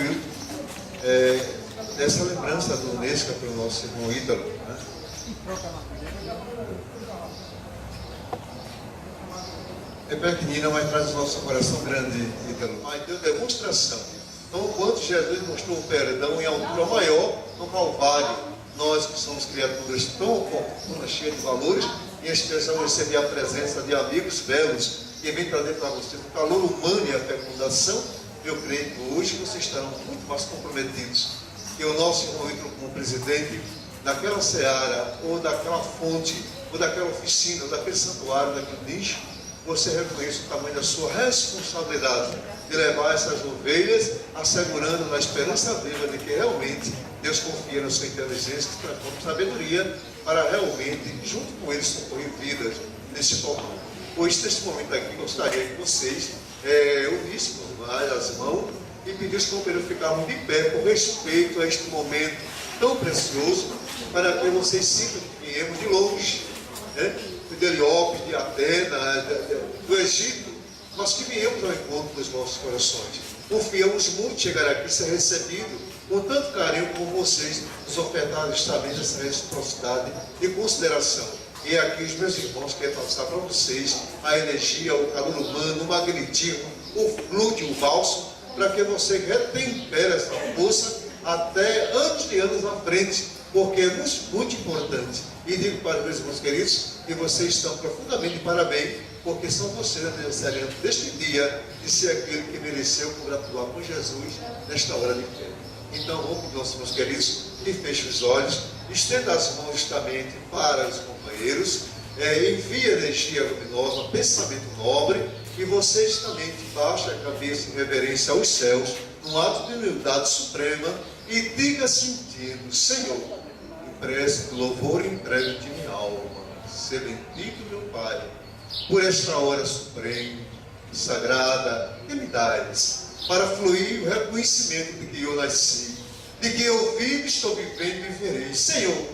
próprio dessa lembrança do Unesco pelo nosso irmão Ítalo, né? É pequenina, mas traz o nosso coração grande, Ítalo. Mas deu demonstração. Então, quanto Jesus mostrou o perdão em altura maior no Calvário, nós que somos criaturas tão oportunas, cheias de valores, em especial receber a presença de amigos belos que vem trazer para você o calor humano e a fecundação, eu creio que hoje vocês estarão muito mais comprometidos. Que o nosso irmão Ítalo, como presidente daquela seara, ou daquela fonte, ou daquela oficina, ou daquele santuário, daquele nicho, você reconheça o tamanho da sua responsabilidade de levar essas ovelhas, assegurando na esperança viva de que realmente Deus confia na sua inteligência, que transforma em sabedoria, para realmente, junto com eles, socorrer vidas nesse momento. Pois, neste momento aqui, gostaria que vocês unissem as mãos e pedissem para eu ficarmos de pé por respeito a este momento tão precioso, para que vocês sintam que viemos de longe, né? De Heliópolis, de Atenas, do Egito, nós que viemos ao encontro dos nossos corações. Confiamos muito em chegar aqui e ser recebido com tanto carinho como vocês nos ofertaram justamente essa reciprocidade e consideração. E aqui os meus irmãos querem passar para vocês a energia, o calor humano, o magnetismo, o fluido, o bálsamo, para que você retempere essa força até anos e anos à frente, porque é muito importante. E digo para os meus irmãos queridos que vocês estão profundamente de parabéns, porque são vocês aniversariantes deste dia de ser aquele que mereceu congratular com Jesus nesta hora de fé. Então, vamos pedir aos meus queridos que fechem os olhos, estenda as mãos justamente para os companheiros, envie energia luminosa, pensamento nobre, e vocês também baixem a cabeça em reverência aos céus, num ato de humildade suprema, e diga sentindo: Senhor, empreste louvor e entregue de minha alma, ser bendito meu Pai, por esta hora suprema, sagrada, que me dás, para fluir o reconhecimento de que eu nasci, de que eu vivo, estou vivendo e viverei. Senhor,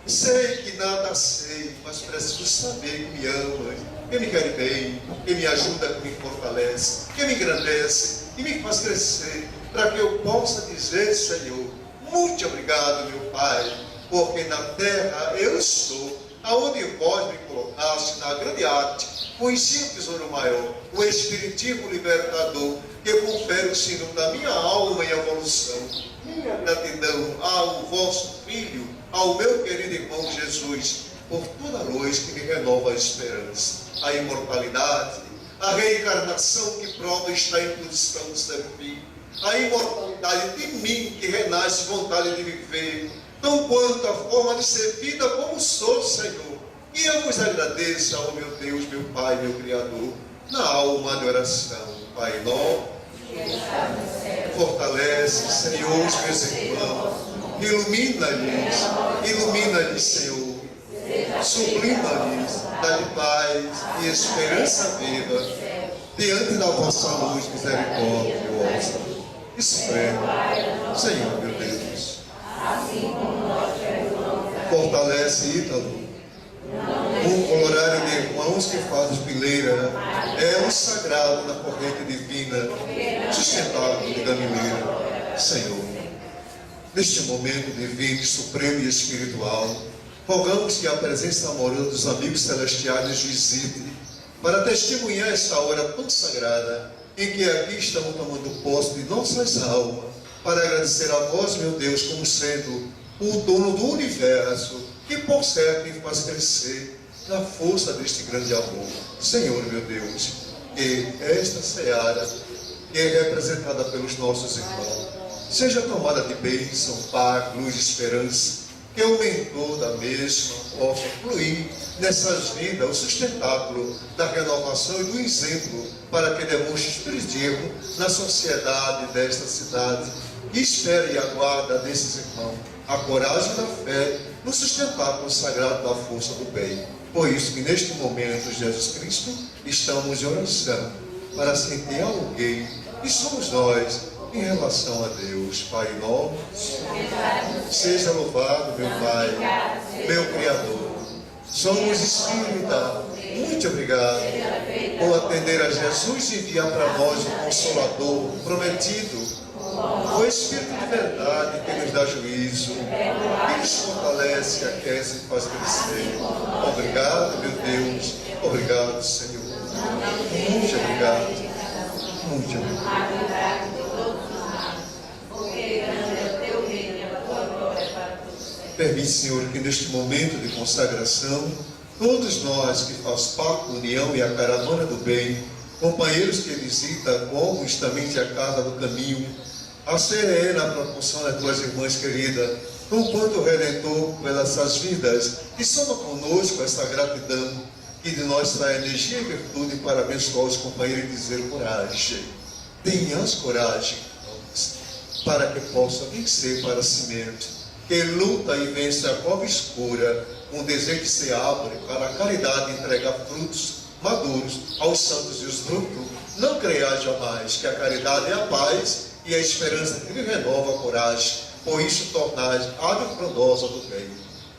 sei que nada sei, mas preciso saber que me amas, que me quer bem, que me ajuda, que me fortalece, que me engrandece e me faz crescer, para que eu possa dizer: Senhor, muito obrigado, meu Pai, porque na terra eu estou, aonde vós me colocaste, na grande arte, conheci o tesouro maior, o espiritismo libertador, que confere o sino da minha alma em evolução. Minha gratidão ao vosso Filho, ao meu querido irmão Jesus, por toda a luz que me renova a esperança, a imortalidade, a reencarnação que prova está em posição de servir, a imortalidade de mim que renasce vontade de viver, tão quanto a forma de ser vida como sou, Senhor. E eu vos agradeço, ó meu Deus, meu Pai, meu Criador, na alma de oração. Pai nosso, fortalece, Senhor, os meus irmãos, ilumina-lhes, Senhor, sublima-lhes, dá-lhe paz e esperança viva, diante da vossa luz misericordiosa e suprema, Senhor, meu Deus. Fortalece Ítalo, um horário de irmãos que fazem fileira, é um sagrado na corrente divina, sustentável de Galileia, Senhor. Neste momento divino, supremo e espiritual, rogamos que a presença amorosa dos amigos celestiais nos visite, para testemunhar esta hora tão sagrada, em que aqui estamos tomando posse de nossas almas, para agradecer a vós, meu Deus, como sendo o dono do universo, que por certo me faz crescer na força deste grande amor. Senhor, meu Deus, que esta seara, que é representada pelos nossos irmãos, seja tomada de bênção, paz, luz e esperança, que o mentor da mesma possa fluir nessas vidas, o sustentáculo da renovação e do exemplo, para que demonstre espiritismo na sociedade desta cidade, que espera e aguarda desses irmãos a coragem da fé no sustentáculo sagrado da força do bem. Por isso que neste momento, Jesus Cristo, estamos em oração, para sentir alguém que somos nós, em relação a Deus. Pai nosso, seja louvado, meu Pai, meu Criador. Somos espírita. Muito obrigado por atender a Jesus e enviar para nós o Consolador prometido. Foi Espírito de verdade que nos dá juízo, que nos fortalece, aquece e faz crescer. Obrigado, meu Deus. Obrigado, Senhor. Muito obrigado. Muito obrigado. Permite, Senhor, que neste momento de consagração, todos nós que fazemos parte da união e a caravana do bem, companheiros que visitam como justamente a casa do caminho, a ser na proporção das tuas irmãs queridas, quanto o Redentor pelas suas vidas, e soma conosco essa gratidão que de nós traz energia e virtude para abençoar os companheiros e dizer coragem. Tenhamos coragem, para que possa vencer para si mesmo. Que luta e vence a cova escura, um desejo que se abre para a caridade entregar frutos maduros aos santos e os frutos. Não creias jamais que a caridade é a paz e a esperança que lhe renova a coragem, por isso tornais ave frondosa do bem.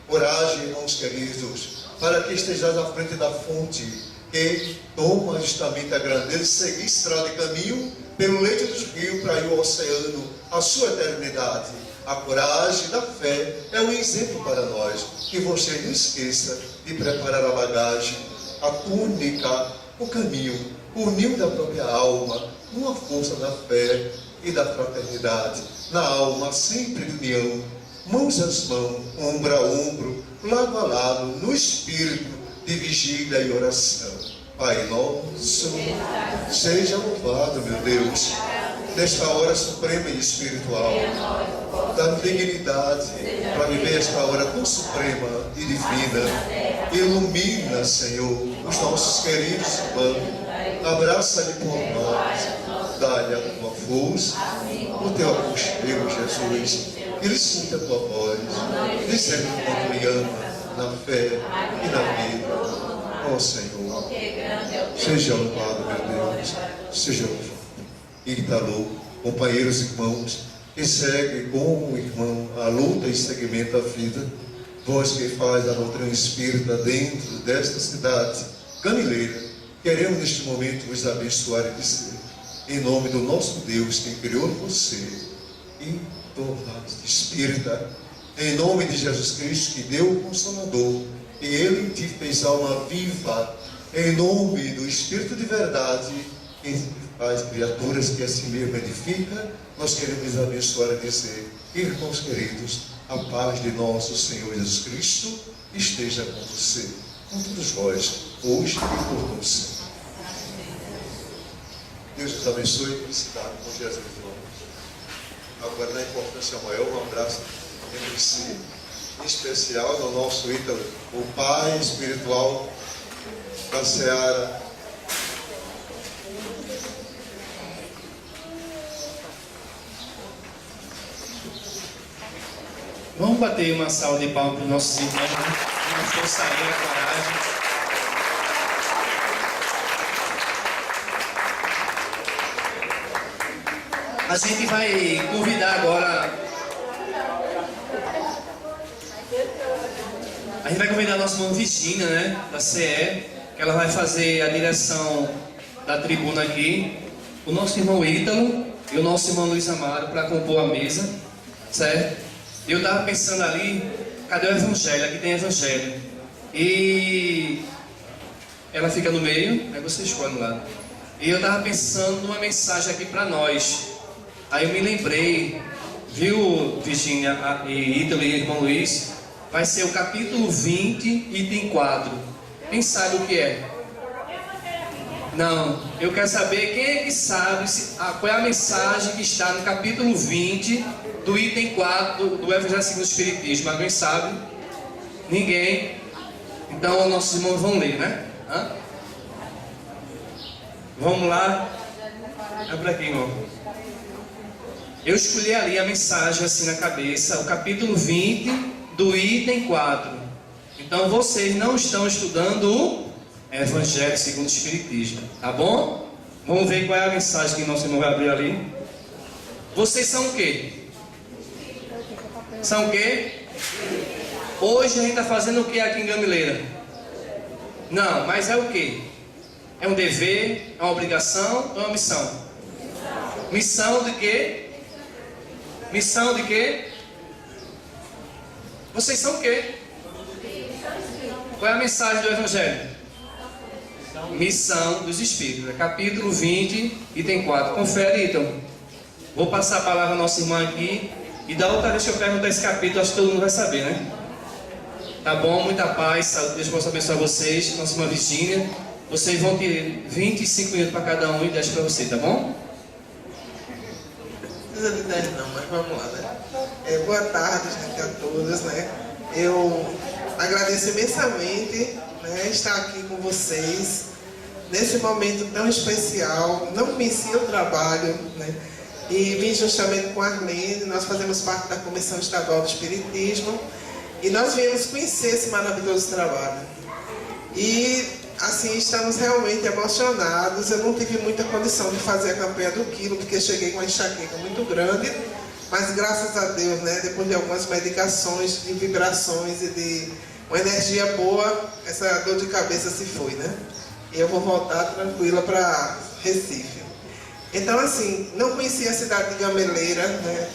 Coragem, irmãos queridos, para que estejais à frente da fonte, que toma justamente a grandeza e seguir estrada e caminho pelo leito dos rios para ir ao oceano, a sua eternidade. A coragem da fé é um exemplo para nós. Que você não esqueça de preparar a bagagem, a túnica, o caminho, o ninho da própria alma, uma força da fé e da fraternidade. Na alma, sempre de união, mãos às mãos, ombro a ombro, lado a lado, no espírito de vigília e oração. Pai nosso, seja louvado, meu Deus, nesta hora suprema e espiritual. Dá-me dignidade para viver esta hora tão suprema e divina. Ilumina, Senhor, os nossos queridos irmãos. Abraça-lhe por nós. Dá-lhe a tua força, o teu aconchego, Jesus. Ele escuta a tua voz, dizendo quanto lhe ama, na fé e na vida. Ó Senhor, seja louvado, meu Deus. Seja louvado. Italô, companheiros e irmãos, que segue como irmão a luta e segmenta a vida, vós que faz a doutrina espírita dentro desta cidade gamileira, queremos neste momento vos abençoar e dizer, em nome do nosso Deus que criou você e tornaste espírita, em nome de Jesus Cristo que deu o Consolador, e Ele te fez alma viva, em nome do Espírito de verdade, que faz criaturas que assim mesmo edifica, nós queremos abençoar e dizer, irmãos queridos, a paz de nosso Senhor Jesus Cristo esteja com você, com todos vós, hoje e por todo sempre. Deus nos abençoe e felicidade com Jesus, irmãos. Agora, na importância maior, um abraço entre si, em especial no nosso Ítalo, o pai espiritual da Seara. Vamos bater uma salva de palmas para os nossos irmãos, uma força aí, a coragem. A gente vai convidar agora. A gente vai convidar a nossa irmã Virgínia, né, da CE, que ela vai fazer a direção da tribuna aqui. O nosso irmão Ítalo e o nosso irmão Luiz Amaro para compor a mesa, certo? Eu estava pensando ali, cadê o evangelho? Aqui tem evangelho. E ela fica no meio, aí você escolhe no lado. E eu estava pensando numa mensagem aqui para nós. Aí eu me lembrei, viu, Virgínia e Ítalo e irmão Luiz? Vai ser o capítulo 20, item 4. Quem sabe o que é? Não, eu quero saber quem é que sabe qual é a mensagem que está no capítulo 20 do item 4 do Evangelho segundo o Espiritismo. Alguém sabe? Ninguém? Então nossos irmãos vão ler, né? Hã? Vamos lá. É para quem, irmão? Eu escolhi ali a mensagem assim na cabeça, o capítulo 20 do item 4. Então vocês não estão estudando o Evangelho segundo o Espiritismo, tá bom? Vamos ver qual é a mensagem que nosso irmão vai abrir ali. Vocês são o quê? São o quê? Hoje a gente está fazendo o que aqui em Gamileira? Não, mas é o quê? É um dever, é uma obrigação ou é uma missão? Missão de quê? Missão de quê? Vocês são o quê? Qual é a mensagem do Evangelho? Missão dos Espíritos. Capítulo 20, item 4. Confere, então. Vou passar a palavra à nossa irmã aqui. E da outra vez que eu perguntar esse capítulo, acho que todo mundo vai saber, né? Tá bom? Muita paz, saúde. Deus possa abençoar vocês. Nossa irmã Virgínia. Vocês vão ter 25 minutos para cada um e 10 para você, tá bom? Não precisa de 10 não, mas vamos lá, né? Boa tarde, gente, a todos, né? Eu agradeço imensamente, né, estar aqui com vocês nesse momento tão especial. Não conhecia o trabalho, né? E vim justamente com a Arlene. Nós fazemos parte da Comissão Estadual do Espiritismo e nós viemos conhecer esse maravilhoso trabalho. E assim, estamos realmente emocionados. Eu não tive muita condição de fazer a campanha do quilo, porque cheguei com uma enxaqueca muito grande, mas graças a Deus, né, depois de algumas medicações, de vibrações e de uma energia boa, essa dor de cabeça se foi, né? E eu vou voltar tranquila para Recife. Então, assim, não conhecia a cidade de Gameleira, né?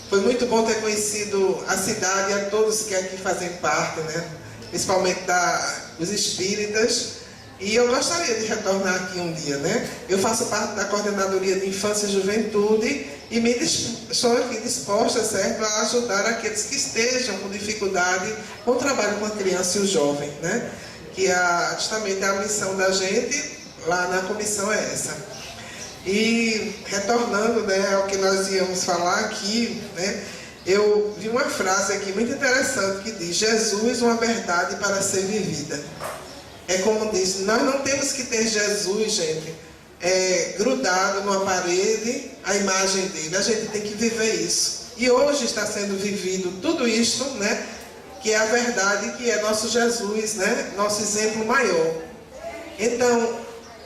Foi muito bom ter conhecido a cidade e a todos que aqui fazem parte, né? Principalmente os espíritas. E eu gostaria de retornar aqui um dia, né? Eu faço parte da Coordenadoria de Infância e Juventude e estou aqui disposta, certo, a ajudar aqueles que estejam com dificuldade com o trabalho com a criança e o jovem, né? Que justamente a missão da gente lá na comissão é essa. E retornando, né, ao que nós íamos falar aqui, né? Eu vi uma frase aqui muito interessante que diz: Jesus, uma verdade para ser vivida. É como diz, nós não temos que ter Jesus, gente, grudado numa parede, a imagem dele. A gente tem que viver isso. E hoje está sendo vivido tudo isto, né? Que é a verdade, que é nosso Jesus, né? Nosso exemplo maior. Então,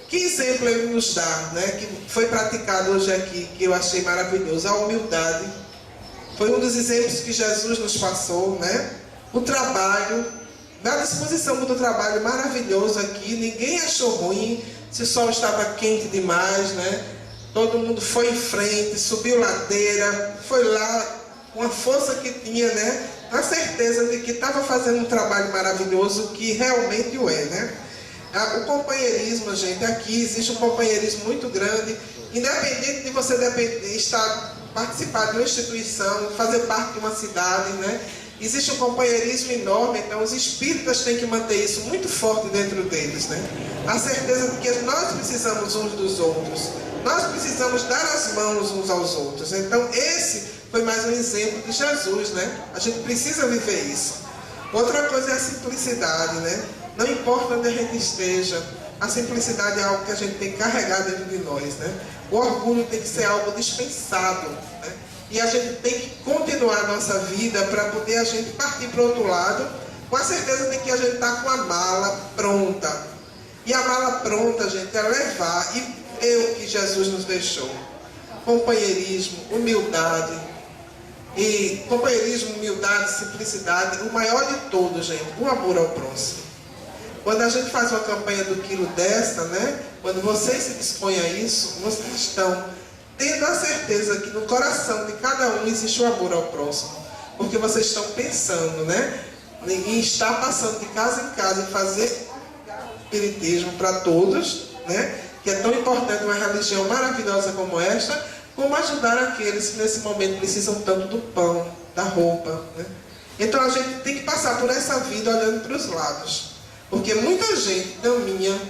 que exemplo ele nos dá, né? Que foi praticado hoje aqui, que eu achei maravilhoso, a humildade. Foi um dos exemplos que Jesus nos passou, né? O trabalho, na disposição do trabalho maravilhoso aqui, ninguém achou ruim, se o sol estava quente demais, né? Todo mundo foi em frente, subiu ladeira, foi lá com a força que tinha, né? Na certeza de que estava fazendo um trabalho maravilhoso, que realmente o é, né? O companheirismo, gente, aqui existe um companheirismo muito grande, independente de você participar de uma instituição, fazer parte de uma cidade, né? Existe um companheirismo enorme, então os espíritas têm que manter isso muito forte dentro deles, né? A certeza de que nós precisamos uns dos outros, nós precisamos dar as mãos uns aos outros. Então esse foi mais um exemplo de Jesus, né? A gente precisa viver isso. Outra coisa é a simplicidade, né? Não importa onde a gente esteja, a simplicidade é algo que a gente tem que carregar dentro de nós, né? O orgulho tem que ser algo dispensável, né? E a gente tem que continuar a nossa vida para poder a gente partir para o outro lado, com a certeza de que a gente está com a mala pronta. E a mala pronta, gente, é levar e ver o que Jesus nos deixou. Companheirismo, humildade. E companheirismo, humildade, simplicidade, o maior de todos, gente, o amor ao próximo. Quando a gente faz uma campanha do quilo desta, né? Quando vocês se dispõem a isso, vocês estão tendo a certeza que no coração de cada um existe o amor ao próximo. Porque vocês estão pensando, né? Em estar passando de casa em casa e fazer espiritismo para todos, né? Que é tão importante uma religião maravilhosa como esta, como ajudar aqueles que nesse momento precisam tanto do pão, da roupa, né? Então a gente tem que passar por essa vida olhando para os lados. Porque muita gente caminha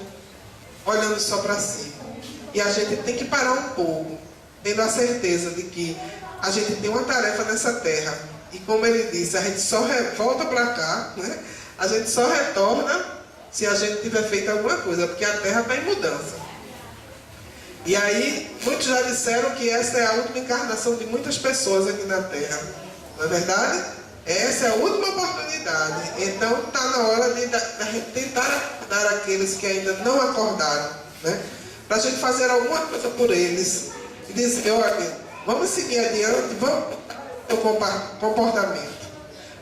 olhando só para si. E a gente tem que parar um pouco, tendo a certeza de que a gente tem uma tarefa nessa terra. E como ele disse, a gente só volta para cá, né? A gente só retorna se a gente tiver feito alguma coisa, porque a terra está em mudança. E aí, muitos já disseram que essa é a última encarnação de muitas pessoas aqui na terra. Não é verdade? Essa é a última oportunidade. Então está na hora de tentar acordar aqueles que ainda não acordaram, né? Para a gente fazer alguma coisa por eles. E dizer, olha, vamos seguir adiante, vamos ter o comportamento.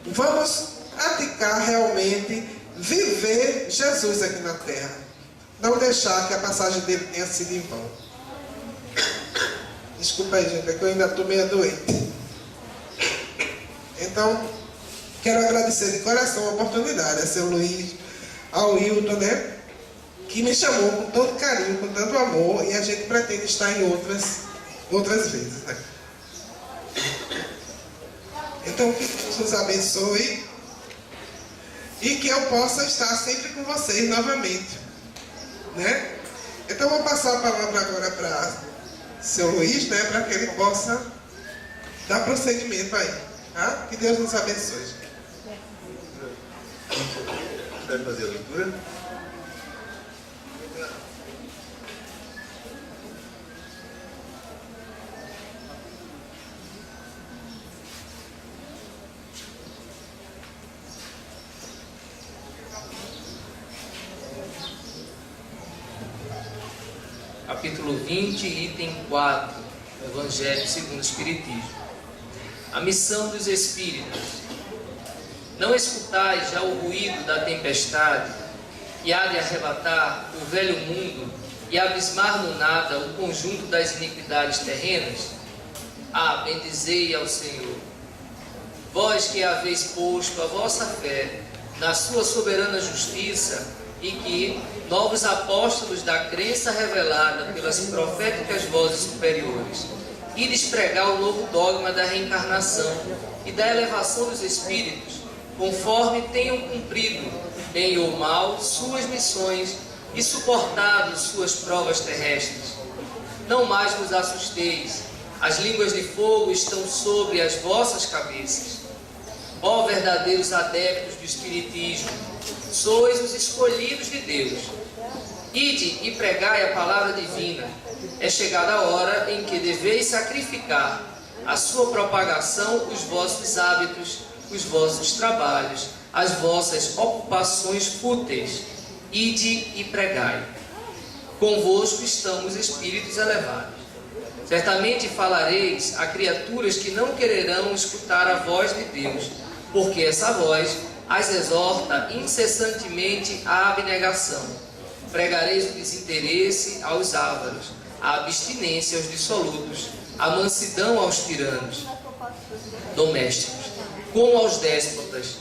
Vamos praticar realmente, viver Jesus aqui na terra. Não deixar que a passagem dele tenha sido em vão. Desculpa aí, gente, é que eu ainda estou meio doente. Então, quero agradecer de coração a oportunidade, a seu Luiz, ao Wilton, né? Que me chamou com todo carinho, com tanto amor, e a gente pretende estar em outras vezes, né? Então, que Deus nos abençoe e que eu possa estar sempre com vocês novamente, né? Então, vou passar a palavra agora para seu Luiz, né? Para que ele possa dar prosseguimento aí, tá? Que Deus nos abençoe. Vai fazer a leitura? Capítulo 20, item 4, Evangelho segundo o Espiritismo. A missão dos Espíritos. Não escutais já o ruído da tempestade, que há de arrebatar o velho mundo e abismar no nada o conjunto das iniquidades terrenas? Ah, bendizei ao Senhor. Vós que haveis posto a vossa fé na sua soberana justiça, e que novos apóstolos da crença revelada pelas proféticas vozes superiores, ides pregar o novo dogma da reencarnação e da elevação dos espíritos, conforme tenham cumprido, bem ou mal, suas missões e suportado suas provas terrestres. Não mais vos assusteis, as línguas de fogo estão sobre as vossas cabeças. Ó verdadeiros adeptos do Espiritismo, sois os escolhidos de Deus. Ide e pregai a palavra divina. É chegada a hora em que deveis sacrificar a sua propagação, os vossos hábitos, os vossos trabalhos, as vossas ocupações fúteis. Ide e pregai. Convosco estão os espíritos elevados. Certamente falareis a criaturas que não quererão escutar a voz de Deus, porque essa voz as exorta incessantemente à abnegação. Pregareis o desinteresse aos ávaros, a abstinência aos dissolutos, a mansidão aos tiranos domésticos, como aos déspotas.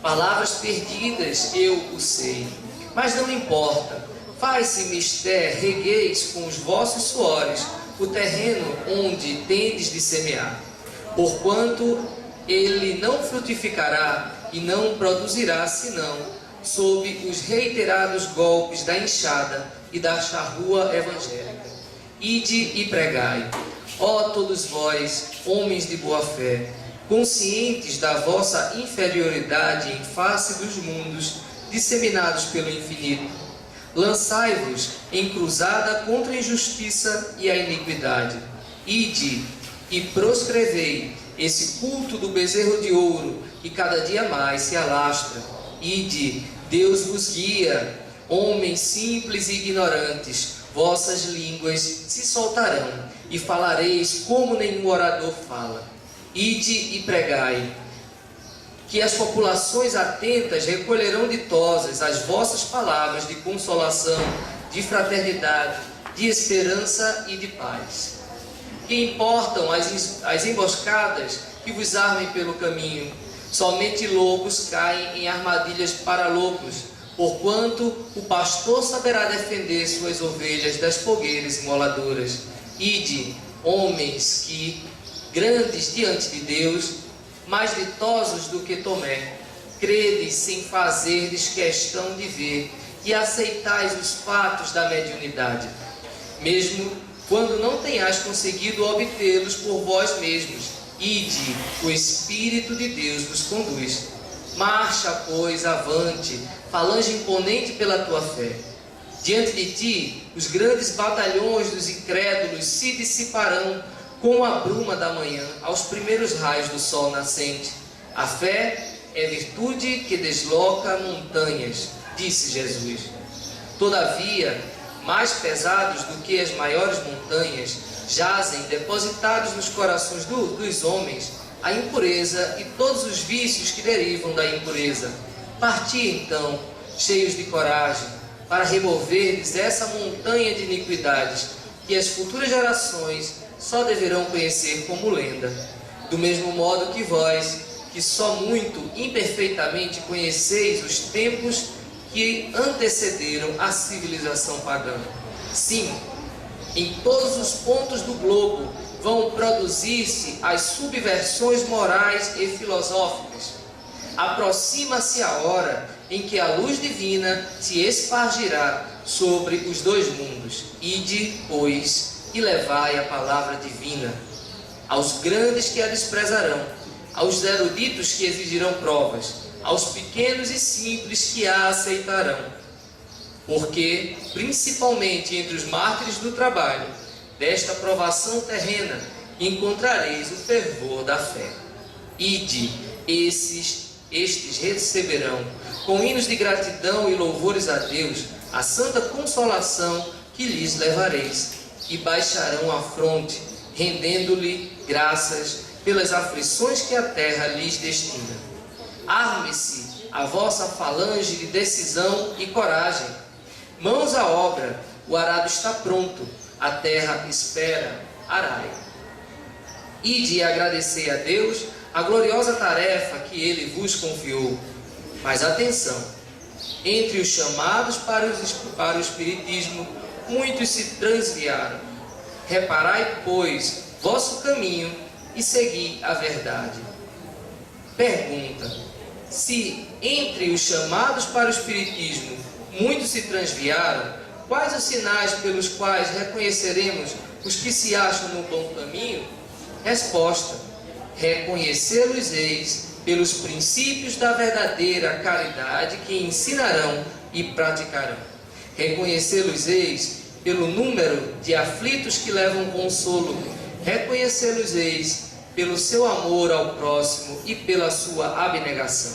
Palavras perdidas eu o sei, mas não importa. Faz-se mister, regueis com os vossos suores o terreno onde tendes de semear, porquanto ele não frutificará e não produzirá senão sob os reiterados golpes da enxada e da charrua evangélica. Ide e pregai, ó todos vós, homens de boa fé, conscientes da vossa inferioridade em face dos mundos disseminados pelo infinito. Lançai-vos em cruzada contra a injustiça e a iniquidade. Ide e proscrevei esse culto do bezerro de ouro que cada dia mais se alastra. Ide, Deus vos guia, homens simples e ignorantes, vossas línguas se soltarão e falareis como nenhum orador fala. Ide e pregai, que as populações atentas recolherão ditosas as vossas palavras de consolação, de fraternidade, de esperança e de paz. Que importam as emboscadas que vos armem pelo caminho? Somente lobos caem em armadilhas para lobos, porquanto o pastor saberá defender suas ovelhas das fogueiras imoladoras. Ide, homens que, grandes diante de Deus, mais ditosos do que Tomé, credes sem fazerdes questão de ver e aceitais os fatos da mediunidade, mesmo quando não tenhais conseguido obtê-los por vós mesmos. Ide, o Espírito de Deus vos conduz. Marcha, pois, avante, falange imponente pela tua fé. Diante de ti, os grandes batalhões dos incrédulos se dissiparão com a bruma da manhã, aos primeiros raios do sol nascente. A fé é virtude que desloca montanhas, disse Jesus. Todavia, mais pesados do que as maiores montanhas, jazem depositados nos corações dos homens a impureza e todos os vícios que derivam da impureza. Parti então, cheios de coragem, para removerdes essa montanha de iniquidades que as futuras gerações só deverão conhecer como lenda. Do mesmo modo que vós, que só muito imperfeitamente conheceis os tempos que antecederam a civilização pagã. Sim, em todos os pontos do globo vão produzir-se as subversões morais e filosóficas. Aproxima-se a hora em que a luz divina se espargirá sobre os dois mundos. Ide, pois, e levai a palavra divina aos grandes que a desprezarão, aos eruditos que exigirão provas, aos pequenos e simples que a aceitarão. Porque, principalmente entre os mártires do trabalho, desta provação terrena, encontrareis o fervor da fé. Ide, estes receberão, com hinos de gratidão e louvores a Deus, a santa consolação que lhes levareis, e baixarão a fronte, rendendo-lhe graças pelas aflições que a terra lhes destina. Arme-se a vossa falange de decisão e coragem. Mãos à obra, o arado está pronto, a terra espera, arai. Ide e agradecei a Deus a gloriosa tarefa que Ele vos confiou. Mas atenção, entre os chamados para o Espiritismo, muitos se transviaram. Reparai, pois, vosso caminho e segui a verdade. Pergunta: se entre os chamados para o Espiritismo muitos se transviaram, quais os sinais pelos quais reconheceremos os que se acham no bom caminho? Resposta: reconhecê-los-eis pelos princípios da verdadeira caridade que ensinarão e praticarão. Reconhecê-los-eis pelo número de aflitos que levam consolo. Reconhecê-los-eis pelo seu amor ao próximo e pela sua abnegação.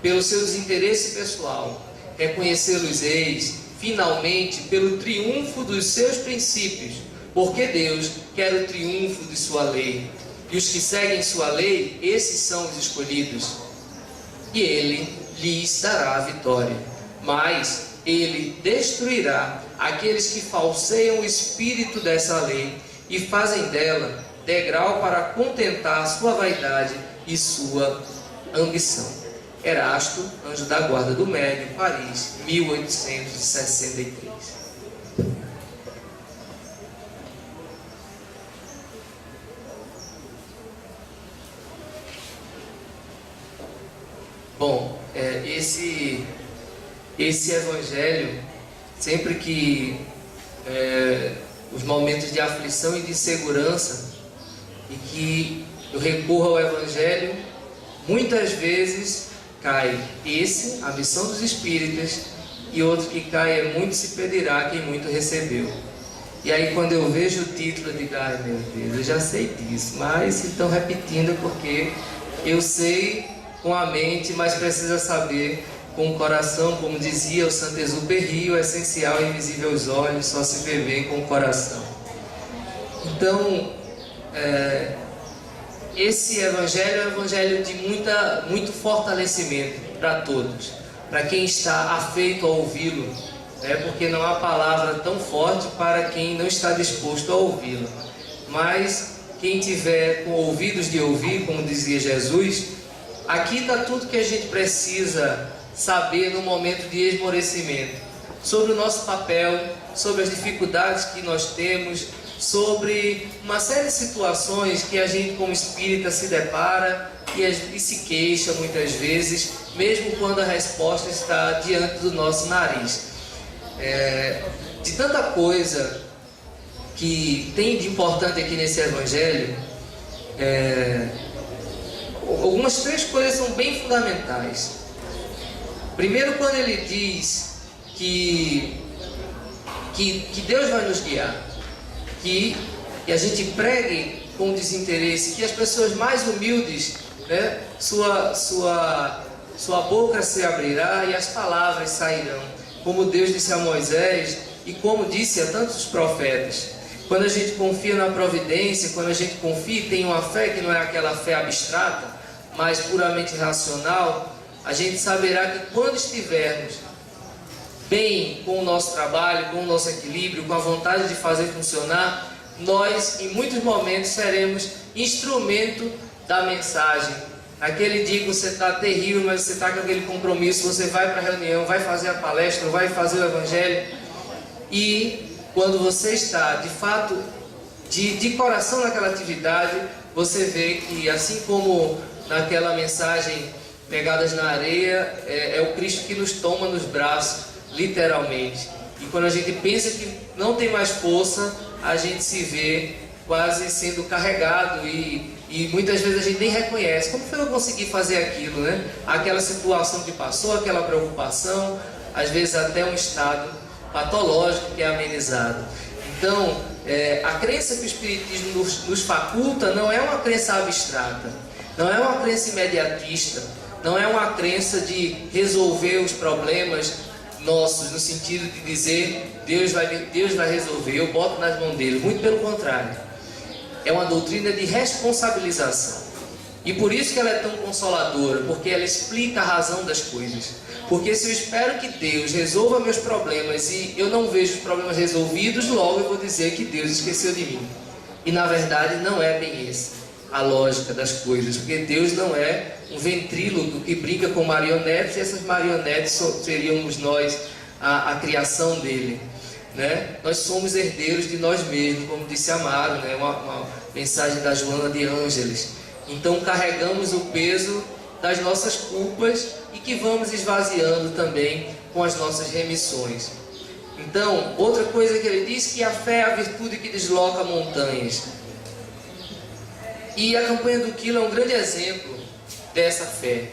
Pelo seu desinteresse pessoal. Reconhecê-los-eis, finalmente, pelo triunfo dos seus princípios, porque Deus quer o triunfo de sua lei. E os que seguem sua lei, esses são os escolhidos. E Ele lhes dará a vitória. Mas Ele destruirá aqueles que falseiam o espírito dessa lei e fazem dela degrau para contentar sua vaidade e sua ambição. Erasto, Anjo da Guarda do Médio, Paris, 1863. Bom, esse evangelho, sempre que os momentos de aflição e de insegurança, e que eu recorro ao evangelho, muitas vezes cai esse, a missão dos espíritas, e outro que cai é muito se pedirá quem muito recebeu. E aí quando eu vejo o título, eu digo: ai meu Deus, eu já sei disso, mas estão repetindo porque eu sei com a mente, mas precisa saber com o coração. Como dizia o Saint-Exupéry, o essencial é invisível aos olhos, só se vê bem com o coração. Então, esse evangelho é um evangelho de muito fortalecimento para todos, para quem está afeito a ouvi-lo, porque não há palavra tão forte para quem não está disposto a ouvi-lo. Mas quem tiver com ouvidos de ouvir, como dizia Jesus, aqui está tudo que a gente precisa saber no momento de esmorecimento, sobre o nosso papel, sobre as dificuldades que nós temos, sobre uma série de situações que a gente como espírita se depara e se queixa muitas vezes, mesmo quando a resposta está diante do nosso nariz. De tanta coisa que tem de importante aqui nesse evangelho, algumas três coisas são bem fundamentais. Primeiro, quando ele diz que Deus vai nos guiar, que a gente pregue com desinteresse, que as pessoas mais humildes, sua boca se abrirá e as palavras sairão, como Deus disse a Moisés e como disse a tantos profetas. Quando a gente confia na providência, quando a gente confia e tem uma fé que não é aquela fé abstrata, mas puramente racional, a gente saberá que quando estivermos bem com o nosso trabalho, com o nosso equilíbrio, com a vontade de fazer funcionar, nós em muitos momentos seremos instrumento da mensagem Naquele dia que você está terrível, mas você está com aquele compromisso, você vai para a reunião, vai fazer a palestra, vai fazer o evangelho. E quando você está, de fato, de coração naquela atividade, você vê que, assim como naquela mensagem Pegadas na Areia, é o Cristo que nos toma nos braços, literalmente. E quando a gente pensa que não tem mais força, a gente se vê quase sendo carregado e muitas vezes a gente nem reconhece. Como foi que eu consegui fazer aquilo, né? Aquela situação que passou, aquela preocupação, às vezes até um estado patológico que é amenizado. Então, a crença que o Espiritismo nos faculta não é uma crença abstrata, não é uma crença imediatista, não é uma crença de resolver os problemas nossos, no sentido de dizer Deus vai resolver, eu boto nas mãos dele. Muito pelo contrário, é uma doutrina de responsabilização. E por isso que ela é tão consoladora, porque ela explica a razão das coisas. Porque se eu espero que Deus resolva meus problemas e eu não vejo os problemas resolvidos, logo eu vou dizer que Deus esqueceu de mim. E na verdade não é bem essa a lógica das coisas, porque Deus não é um ventríloco que brinca com marionetes, e essas marionetes seríamos nós, a criação dele, né? Nós somos herdeiros de nós mesmos, como disse Amaro, né? Uma mensagem da Joana de Ângeles. Então carregamos o peso das nossas culpas e que vamos esvaziando também com as nossas remissões. Então, outra coisa que ele diz, que a fé é a virtude que desloca montanhas. E a campanha do Quilo é um grande exemplo dessa fé.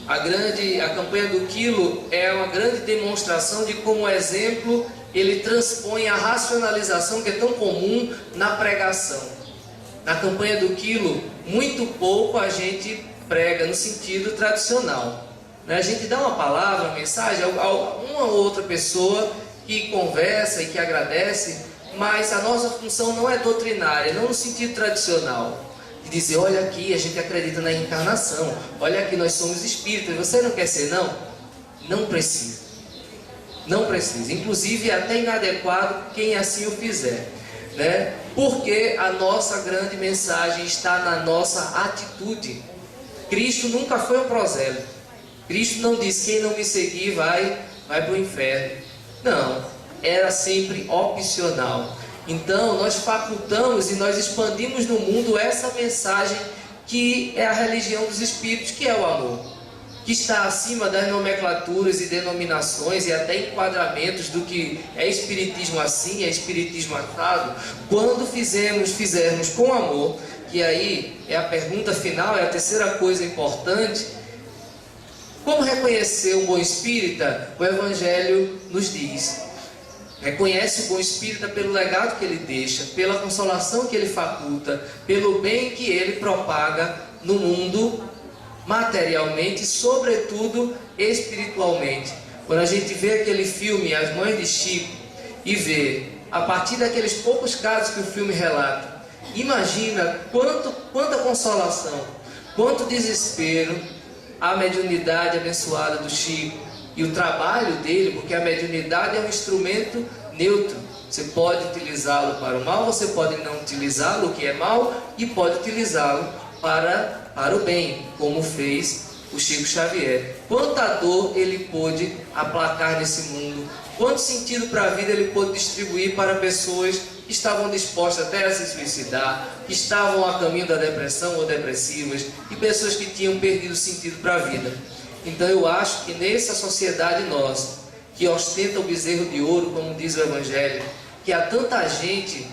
A campanha do Quilo é uma grande demonstração de como o exemplo ele transpõe a racionalização que é tão comum na pregação. Na campanha do Quilo, muito pouco a gente prega no sentido tradicional. A gente dá uma palavra, uma mensagem a uma ou outra pessoa que conversa e que agradece, mas a nossa função não é doutrinária, não no sentido tradicional. De dizer, olha aqui, a gente acredita na reencarnação, olha aqui, nós somos espíritas, você não quer ser não? Não precisa. Não precisa. Inclusive é até inadequado quem assim o fizer, né? Porque a nossa grande mensagem está na nossa atitude. Cristo nunca foi um prosélito. Cristo não disse, quem não me seguir vai para o inferno. Não, era sempre opcional. Então nós facultamos e nós expandimos no mundo essa mensagem que é a religião dos espíritos, que é o amor, que está acima das nomenclaturas e denominações e até enquadramentos do que é espiritismo assim, é espiritismo assado. Quando fizermos com amor, que aí é a pergunta final, é a terceira coisa importante. Como reconhecer um bom espírita? O Evangelho nos diz. Reconhece o bom espírita pelo legado que ele deixa, pela consolação que ele faculta, pelo bem que ele propaga no mundo, materialmente e, sobretudo, espiritualmente. Quando a gente vê aquele filme As Mães de Chico e vê, a partir daqueles poucos casos que o filme relata, imagina quanta consolação, quanto desespero, a mediunidade abençoada do Chico e o trabalho dele, porque a mediunidade é um instrumento neutro. Você pode utilizá-lo para o mal, você pode não utilizá-lo, o que é mal, e pode utilizá-lo para o bem, como fez o Chico Xavier. Quanta dor ele pôde aplacar nesse mundo, quanto sentido para a vida ele pôde distribuir para pessoas que estavam dispostas até a se suicidar, que estavam a caminho da depressão ou depressivas, e pessoas que tinham perdido sentido para a vida. Então eu acho que nessa sociedade nossa, que ostenta o bezerro de ouro, como diz o Evangelho, que há tanta gente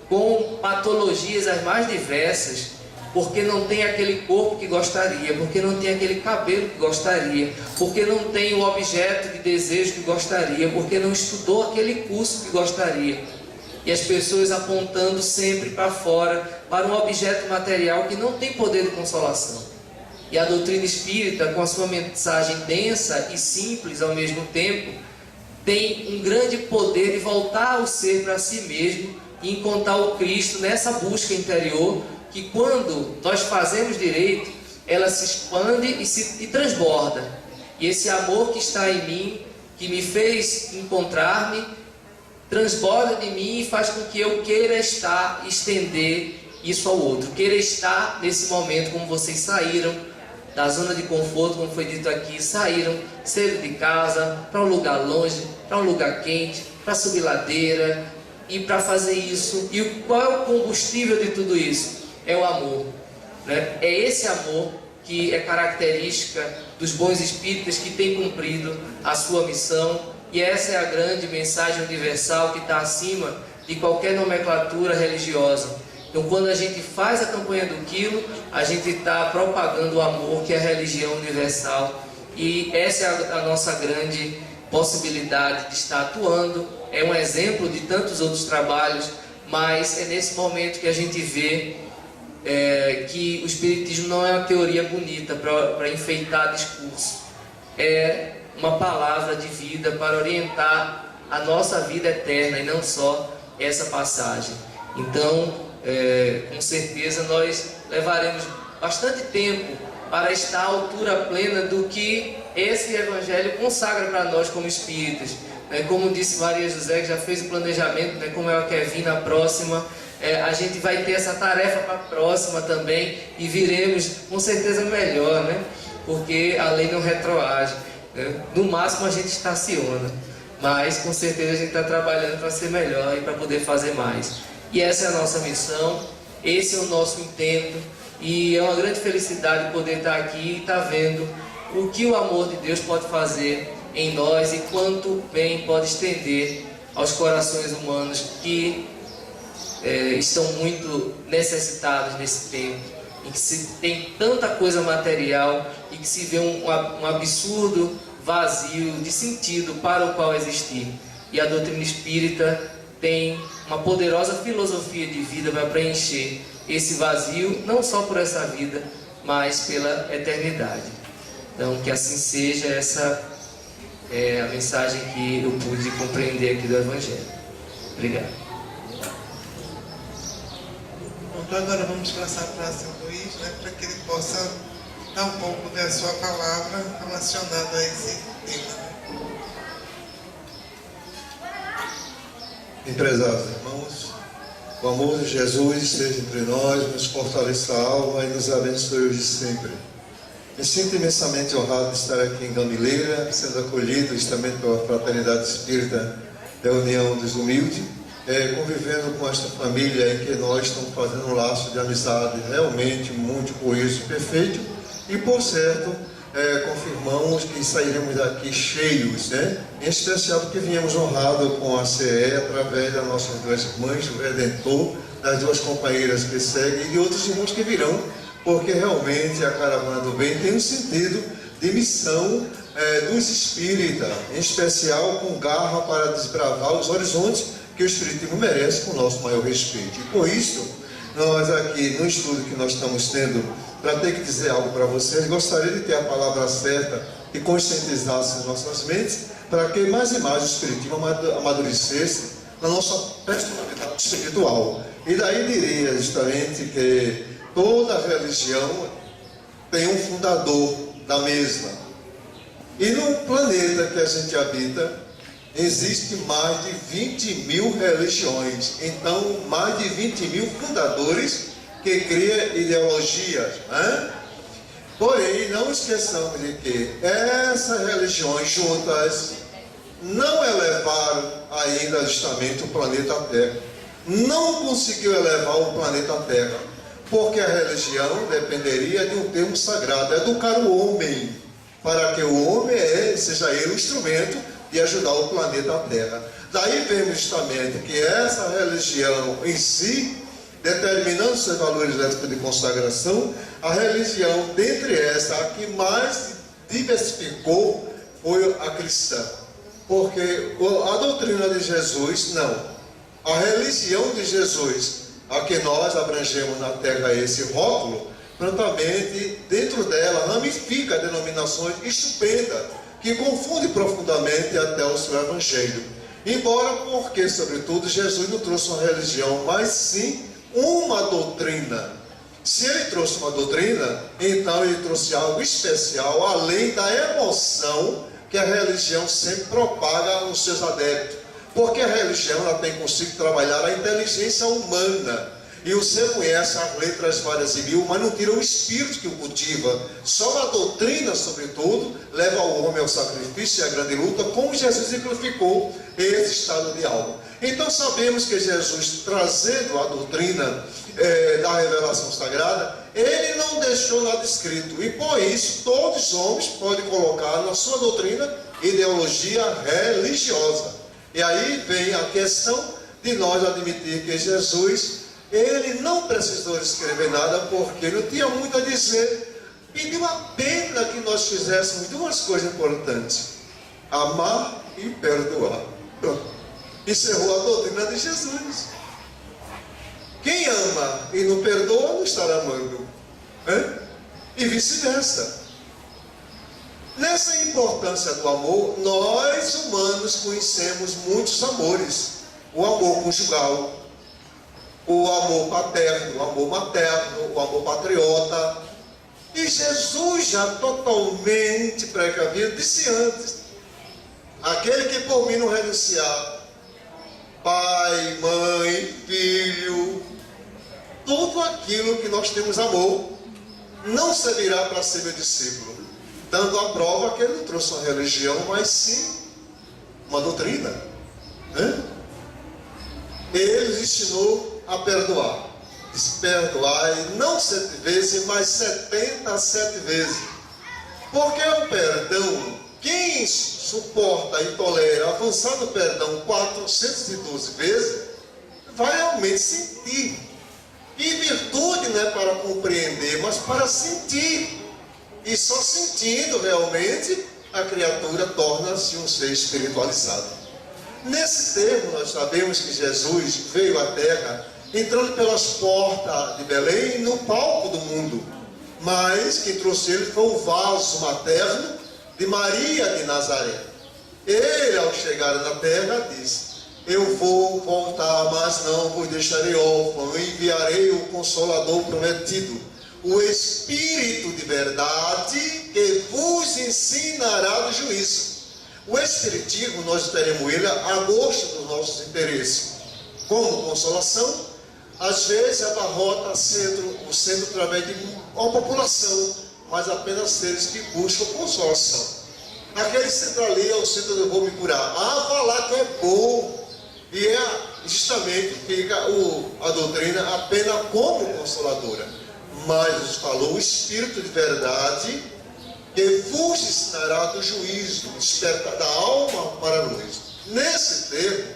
com patologias as mais diversas, porque não tem aquele corpo que gostaria, porque não tem aquele cabelo que gostaria, porque não tem o objeto de desejo que gostaria, porque não estudou aquele curso que gostaria. E as pessoas apontando sempre para fora, para um objeto material que não tem poder de consolação. E a doutrina espírita, com a sua mensagem densa e simples ao mesmo tempo, tem um grande poder de voltar o ser para si mesmo e encontrar o Cristo nessa busca interior, que quando nós fazemos direito, ela se expande e transborda. E esse amor que está em mim, que me fez encontrar-me, transborda de mim e faz com que eu queira estar, estender isso ao outro. Queira estar nesse momento como vocês saíram da zona de conforto, como foi dito aqui, saíram cedo de casa para um lugar longe, para um lugar quente, para subir ladeira e para fazer isso. E qual é o combustível de tudo isso? É o amor, né? É esse amor que é característica dos bons espíritas que têm cumprido a sua missão, e essa é a grande mensagem universal que está acima de qualquer nomenclatura religiosa. Então, quando a gente faz a campanha do quilo, a gente está propagando o amor, que é a religião universal, e essa é a nossa grande possibilidade de estar atuando. É um exemplo de tantos outros trabalhos, mas é nesse momento que a gente vê que o Espiritismo não é uma teoria bonita para enfeitar discurso, é uma palavra de vida para orientar a nossa vida eterna e não só essa passagem. Então, com certeza nós levaremos bastante tempo para estar à altura plena do que esse Evangelho consagra para nós como espíritas. Como disse Maria José, que já fez o planejamento, como ela quer vir na próxima, a gente vai ter essa tarefa para a próxima também, e viremos com certeza melhor, porque a lei não retroage. No máximo a gente estaciona, mas com certeza a gente está trabalhando para ser melhor e para poder fazer mais. E essa é a nossa missão, esse é o nosso intento, e é uma grande felicidade poder estar aqui e estar vendo o que o amor de Deus pode fazer em nós e quanto bem pode estender aos corações humanos que estão muito necessitados nesse tempo, em que se tem tanta coisa material e que se vê um absurdo vazio de sentido para o qual existir. E a doutrina espírita tem uma poderosa filosofia de vida para preencher esse vazio, não só por essa vida, mas pela eternidade. Então, que assim seja. Essa é a mensagem que eu pude compreender aqui do Evangelho. Obrigado. Então agora vamos passar para São Luís, para que ele possa dar um pouco da sua palavra relacionada a esse tema. Prezados irmãos, o amor de Jesus seja entre nós, nos fortaleça a alma e nos abençoe hoje sempre. Me sinto imensamente honrado de estar aqui em Gamileira, sendo acolhido justamente pela Fraternidade Espírita da União dos Humildes, convivendo com esta família em que nós estamos fazendo um laço de amizade realmente muito coeso e perfeito, e por certo confirmamos que sairemos daqui cheios, em especial porque viemos honrados com a CE através das nossas duas irmãs, o Redentor, das duas companheiras que seguem e de outros irmãos que virão, porque realmente a Caravana do Bem tem um sentido de missão dos espíritas, em especial com garra para desbravar os horizontes que o Espiritismo merece, com o nosso maior respeito. E por isso, nós aqui no estudo que nós estamos tendo, para ter que dizer algo para vocês, gostaria de ter a palavra certa e conscientizasse as nossas mentes, para que mais e mais o Espiritismo amadurecesse na nossa personalidade espiritual. E daí diria justamente que toda religião tem um fundador da mesma. E no planeta que a gente habita, existe mais de 20 mil religiões. Então, mais de 20 mil fundadores que criam ideologias. Porém, não esqueçamos de que essas religiões juntas não elevaram ainda justamente o planeta Terra. Não conseguiu elevar o planeta Terra, porque a religião dependeria de um termo sagrado, educar o homem, para que o homem seja ele o instrumento de ajudar o planeta Terra. Daí vemos justamente que essa religião em si, determinando seus valores éticos de consagração, a religião, dentre essa, a que mais diversificou foi a cristã. Porque a doutrina de Jesus, não. A religião de Jesus, a que nós abrangemos na Terra esse rótulo, prontamente, dentro dela, ramifica denominações estupendas, que confunde profundamente até o seu Evangelho. Embora, porque, sobretudo, Jesus não trouxe uma religião, mas sim uma doutrina. Se ele trouxe uma doutrina, então ele trouxe algo especial, além da emoção que a religião sempre propaga nos seus adeptos. Porque a religião ela tem consigo trabalhar a inteligência humana. E você conhece as letras várias e mil, mas não tira o espírito que o cultiva. Só a doutrina, sobretudo, leva o homem ao sacrifício e à grande luta, como Jesus exemplificou esse estado de alma. Então sabemos que Jesus, trazendo a doutrina da revelação sagrada, ele não deixou nada escrito. E por isso, todos os homens podem colocar na sua doutrina ideologia religiosa. E aí vem a questão de nós admitir que Jesus, ele não precisou escrever nada, porque não tinha muito a dizer. Pediu apenas que nós fizéssemos duas coisas importantes: amar e perdoar. Encerrou a doutrina de Jesus. Quem ama e não perdoa não estará amando, e vice-versa. Nessa importância do amor, nós humanos conhecemos muitos amores: o amor conjugal, o amor paterno, o amor materno, o amor patriota. E Jesus, já totalmente precavido, disse antes: aquele que por mim não renunciar, pai, mãe, filho, tudo aquilo que nós temos amor, não servirá para ser meu discípulo. Dando a prova que ele não trouxe uma religião, mas sim uma doutrina. Ele ensinou a perdoar. Diz: perdoai não 7 vezes, mas 77 vezes. Porque o perdão, quem suporta e tolera avançar no perdão 412 vezes, vai realmente sentir. E virtude não é para compreender, mas para sentir. E só sentindo realmente a criatura torna-se um ser espiritualizado. Nesse termo, nós sabemos que Jesus veio à Terra entrando pelas portas de Belém no palco do mundo. Mas quem trouxe ele foi o vaso materno de Maria de Nazaré. Ele, ao chegar na terra, disse: eu vou voltar, mas não vos deixarei órfão, enviarei o Consolador prometido, o Espírito de verdade, que vos ensinará do juízo. O Espiritismo, nós teremos ele a gosto dos nossos interesses. Como consolação, às vezes abarrota o centro através de uma população, mas apenas seres que buscam consolação. Aquele centro ali é o centro do eu vou me curar. Vai lá que é bom. E justamente fica a doutrina apenas como consoladora. Mas nos falou o Espírito de verdade, que vos ensinará do juízo, desperta da alma para a luz. Nesse termo,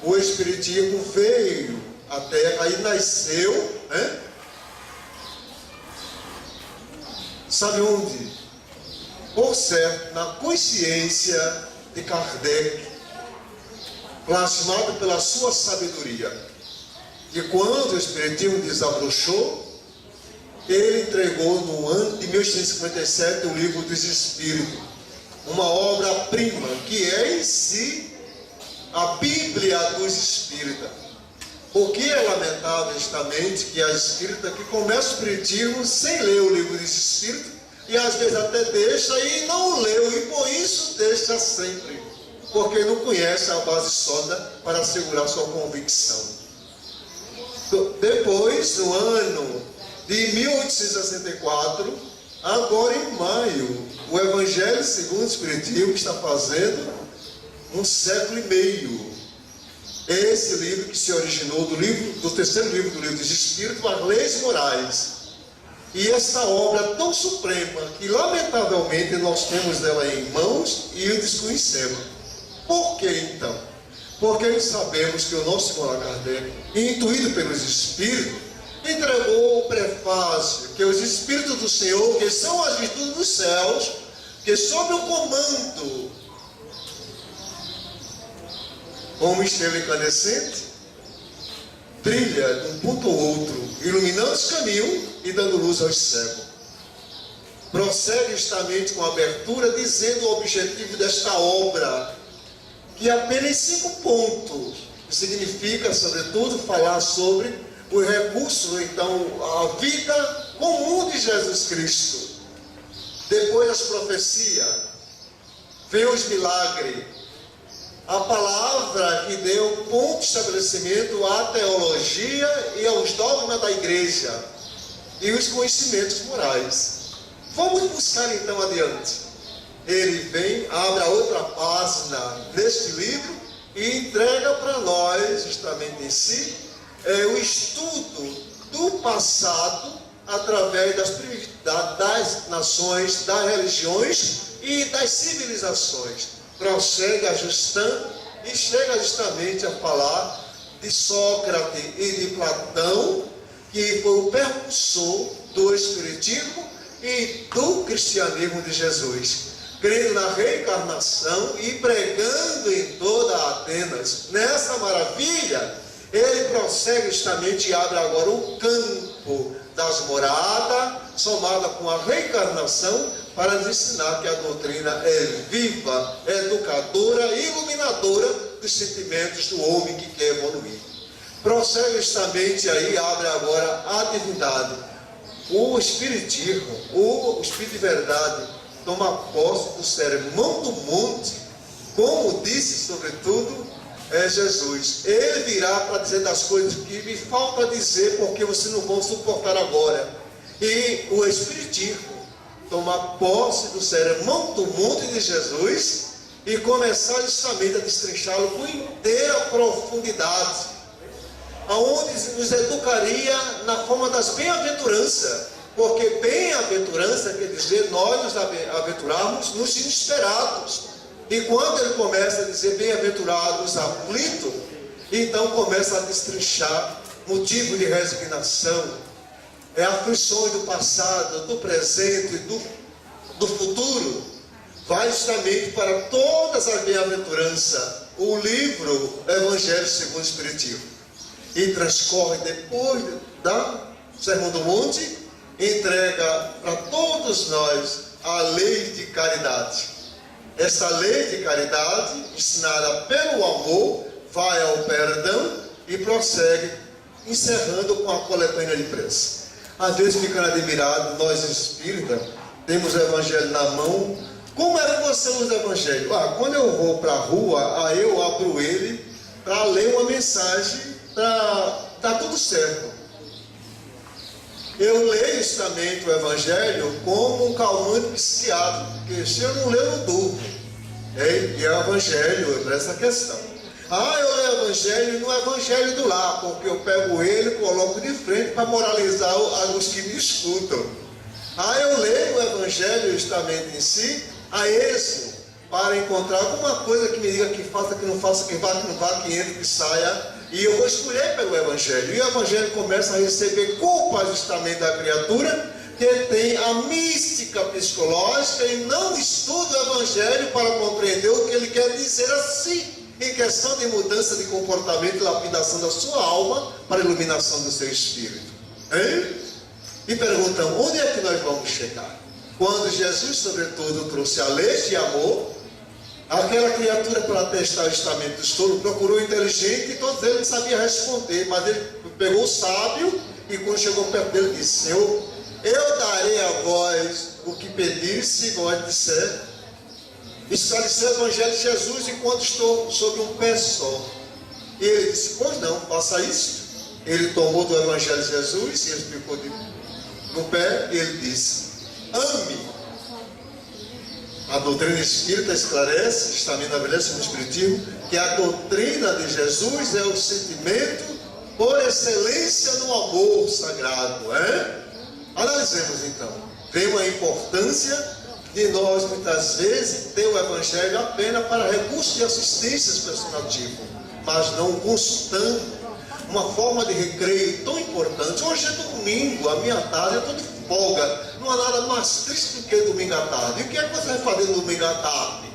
o Espiritismo veio à Terra e nasceu, sabe onde? Por certo, na consciência de Kardec, plasmado pela sua sabedoria. E quando o Espiritismo desabrochou, ele entregou no ano de 1857 o Livro dos Espíritos, uma obra-prima que é em si a Bíblia dos Espíritas. Porque é lamentável justamente que há espírita que começa o Espiritismo sem ler o Livro dos Espíritos, e às vezes até deixa e não leu, e por isso deixa sempre, porque não conhece a base sólida para assegurar sua convicção. Depois, no ano de 1864, agora em maio, o Evangelho segundo o Espiritismo está fazendo 1 século e meio. Esse livro que se originou do terceiro livro do Livro dos Espíritos, as Leis Morais. E esta obra tão suprema que lamentavelmente nós temos ela em mãos e o desconhecemos. Por que então? Porque sabemos que o nosso irmão Kardec, intuído pelos Espíritos, entregou o prefácio, que os Espíritos do Senhor, que são as virtudes dos céus, que sob o comando, como estrela incandescente, brilha de um ponto ao outro, iluminando os caminhos e dando luz aos cegos. Prossegue justamente com a abertura, dizendo o objetivo desta obra, que apenas 5 pontos, que significa, sobretudo, falar sobre os recursos, então, a vida comum de Jesus Cristo. Depois das profecias, vem os milagres, a palavra que deu ponto de estabelecimento à teologia e aos dogmas da igreja e os conhecimentos morais. Vamos buscar então adiante. Ele vem, abre a outra página deste livro e entrega para nós, justamente em si, o estudo do passado através das nações, das religiões e das civilizações. Prossegue ajustando e chega justamente a falar de Sócrates e de Platão, que foi o precursor do Espiritismo e do cristianismo de Jesus, crendo na reencarnação e pregando em toda Atenas. Nessa maravilha, ele prossegue justamente e abre agora o campo das moradas, somada com a reencarnação, para nos ensinar que a doutrina é viva, educadora e iluminadora dos sentimentos do homem que quer evoluir. Prossegue justamente aí, abre agora a divindade. O Espiritismo, o Espírito de Verdade, toma posse do Sermão do Monte, como disse, sobretudo, Jesus. Ele virá para dizer das coisas que me falta dizer, porque vocês não vão suportar agora. E o Espiritismo toma posse do Sermão do Monte de Jesus e começar justamente a destrinchá-lo com inteira profundidade, aonde nos educaria na forma das bem-aventuranças, porque bem-aventurança quer dizer nós nos aventurarmos nos inesperados. E quando ele começa a dizer bem-aventurados aflitos, então começa a destrinchar motivo de resignação, aflições do passado, do presente, do futuro. Vai justamente para todas as bem-aventuranças o livro Evangelho segundo o Espiritismo. E transcorre depois da Sermão do Monte, entrega para todos nós a lei de caridade. Essa lei de caridade, ensinada pelo amor, vai ao perdão e prossegue, encerrando com a coletânea de prece. Às vezes ficando admirado, nós espíritas, temos o Evangelho na mão. Como é que você usa o Evangelho? Quando eu vou para a rua, aí eu abro ele para ler uma mensagem, tá tudo certo. Eu leio justamente o Evangelho como um calmante psiquiátrico, porque se eu não ler, eu não durmo. E é o Evangelho, essa questão. Eu leio o Evangelho no Evangelho do lar, porque eu pego ele e coloco de frente para moralizar os que me escutam. Eu leio o Evangelho justamente em si, a êxito, para encontrar alguma coisa que me diga que faça, que não faça, que vá, que não vá, que entre, que saia. E eu vou escolher pelo Evangelho. E o Evangelho começa a receber culpa justamente da criatura, que tem a mística psicológica e não estuda o Evangelho para compreender o que ele quer dizer assim, em questão de mudança de comportamento e lapidação da sua alma para a iluminação do seu espírito. E perguntam, onde é que nós vamos chegar? Quando Jesus, sobretudo, trouxe a lei de amor, aquela criatura, para testar o estamento do estouro, procurou o inteligente e todos eles não sabiam responder, mas ele pegou o sábio e quando chegou perto dele disse, Senhor, eu darei a vós o que pedir, se vós disser, esclarecer o Evangelho de Jesus enquanto estou sobre um pé só. E ele disse, pois não, faça isso. Ele tomou do Evangelho de Jesus e ele ficou no pé e ele disse, ame. A doutrina espírita esclarece, justamente na beleza do Espiritismo, que a doutrina de Jesus é o sentimento por excelência no amor sagrado. Analisemos então. Vemos a importância de nós, muitas vezes, ter o Evangelho apenas para recursos de assistência personativa, mas não consultando uma forma de recreio tão importante. Hoje é domingo, a minha tarde, eu estou de folga. Não há nada mais triste do que domingo à tarde. E o que é que você vai fazer no domingo à tarde?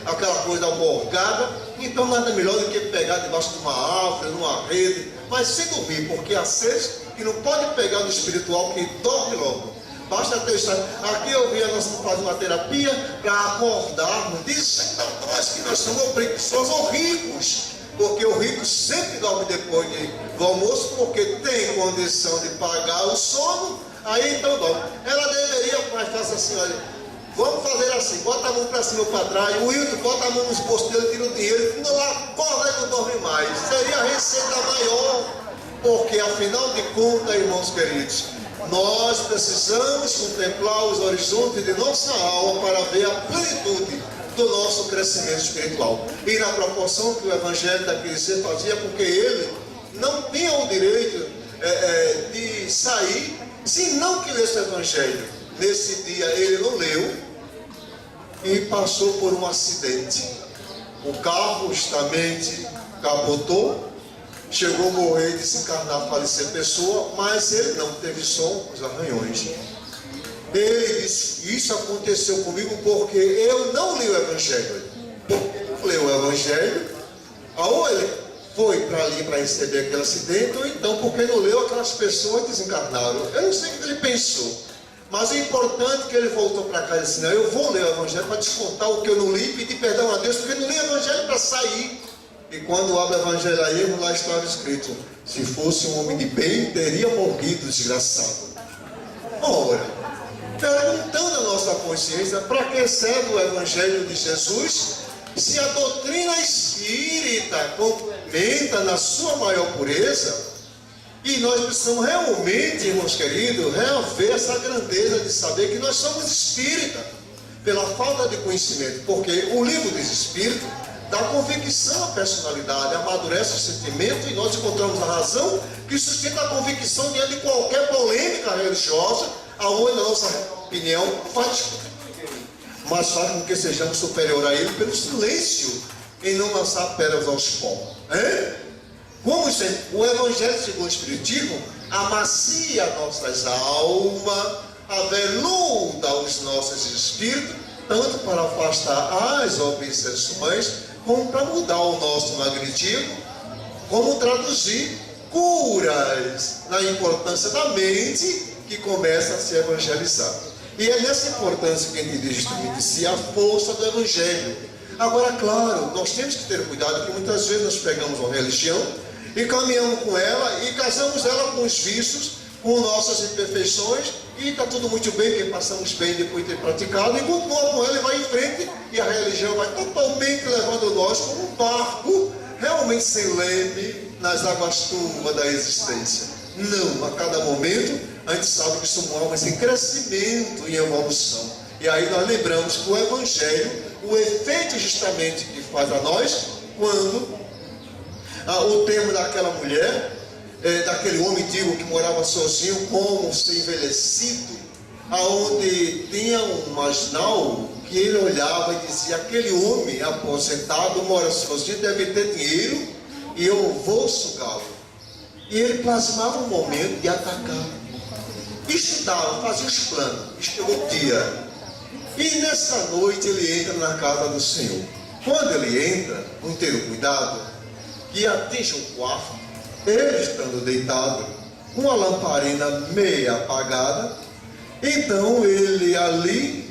Aquela coisa almorgada. Então nada melhor do que pegar debaixo de uma árvore, numa rede, mas sem dormir, porque há seres que não pode pegar no espiritual, que dorme logo. Basta ter estado. Aqui eu vi a nossa fazer uma terapia para acordarmos. Dizem nós que nós somos preguiçosos ou ricos, porque o rico sempre dorme depois do almoço, porque tem condição de pagar o sono. Aí então dorme. Ela deveria, mas faça assim, olha, vamos vamos fazer assim, bota a mão para cima ou para trás, o Wilton bota a mão nos bolsos dele, tira o dinheiro, e não acorda e não dorme mais. Seria a receita maior, porque afinal de contas, irmãos queridos, nós precisamos contemplar os horizontes de nossa alma para ver a plenitude do nosso crescimento espiritual. E na proporção que o evangelho daquele ser fazia, porque ele não tinha o direito de sair, se não que lesse o evangelho. Nesse dia ele não leu e passou por um acidente. O carro justamente capotou, chegou a morrer, desencarnar, falecer pessoa, mas ele não teve só os arranhões. Ele disse: isso aconteceu comigo porque eu não li o evangelho. Porque não leu o evangelho, ou ele foi para ali para receber aquele acidente, ou então porque não leu, aquelas pessoas desencarnaram. Eu não sei o que ele pensou. Mas é importante que ele voltou para casa e disse: não, eu vou ler o evangelho para descontar o que eu não li e pedir perdão a Deus, porque eu não li o evangelho para sair. E quando abre o evangelho aí, lá estava escrito: se fosse um homem de bem, teria morrido, desgraçado. Ora, perguntando a nossa consciência, para que serve o evangelho de Jesus, se a doutrina espírita complementa na sua maior pureza? E nós precisamos realmente, irmãos queridos, reaver essa grandeza de saber que nós somos espírita, pela falta de conhecimento, porque o livro dos espíritos dá convicção à personalidade, amadurece o sentimento, e nós encontramos a razão que sustenta a convicção diante de qualquer polêmica religiosa, aonde a nossa opinião faz, mas faz com que sejamos superior a ele pelo silêncio, em não lançar pedras aos povos. Como o Evangelho segundo o Espiritismo amacia nossas almas, aveluda os nossos espíritos, tanto para afastar as obsessões, como para mudar o nosso magnetismo, como traduzir curas na importância da mente que começa a se evangelizar. E é nessa importância que a gente diz justamente a força do Evangelho. Agora, claro, nós temos que ter cuidado, que muitas vezes nós pegamos uma religião e caminhamos com ela e casamos ela com os vícios, com nossas imperfeições, e está tudo muito bem, porque passamos bem depois de ter praticado, e continua com ela e vai em frente, e a religião vai totalmente levando nós como um barco, realmente sem leme, nas águas turvas da existência. Não, a cada momento, a gente sabe que somos almas em crescimento e evolução. E aí nós lembramos que o Evangelho, o efeito justamente que faz a nós, quando o termo daquela mulher, daquele homem antigo que morava sozinho, como ser envelhecido, aonde tinha um marginal que ele olhava e dizia: aquele homem aposentado mora sozinho, deve ter dinheiro e eu vou sugá-lo. E ele plasmava um momento de atacar. Estudava, fazia os planos, chegou o dia. E nessa noite ele entra na casa do Senhor. Quando ele entra, com ter cuidado, que atinge um quarto, ele estando deitado, com a lamparina meia apagada, então ele ali,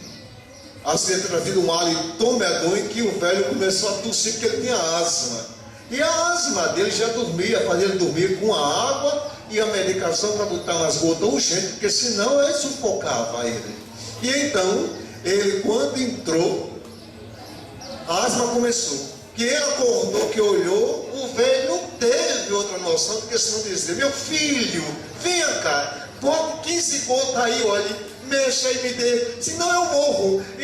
assim, trazido um hálito tão medonho que o velho começou a tossir, porque ele tinha asma. E a asma dele já dormia, fazia ele dormir com a água e a medicação para botar umas gotas urgentes, porque senão ele sufocava ele. E então, ele quando entrou, a asma começou. Que ele acordou, que olhou, o velho não teve outra noção do que se não dizer: meu filho, venha cá, bote 15 gotas aí, olha, mexa e me dê, senão eu morro. E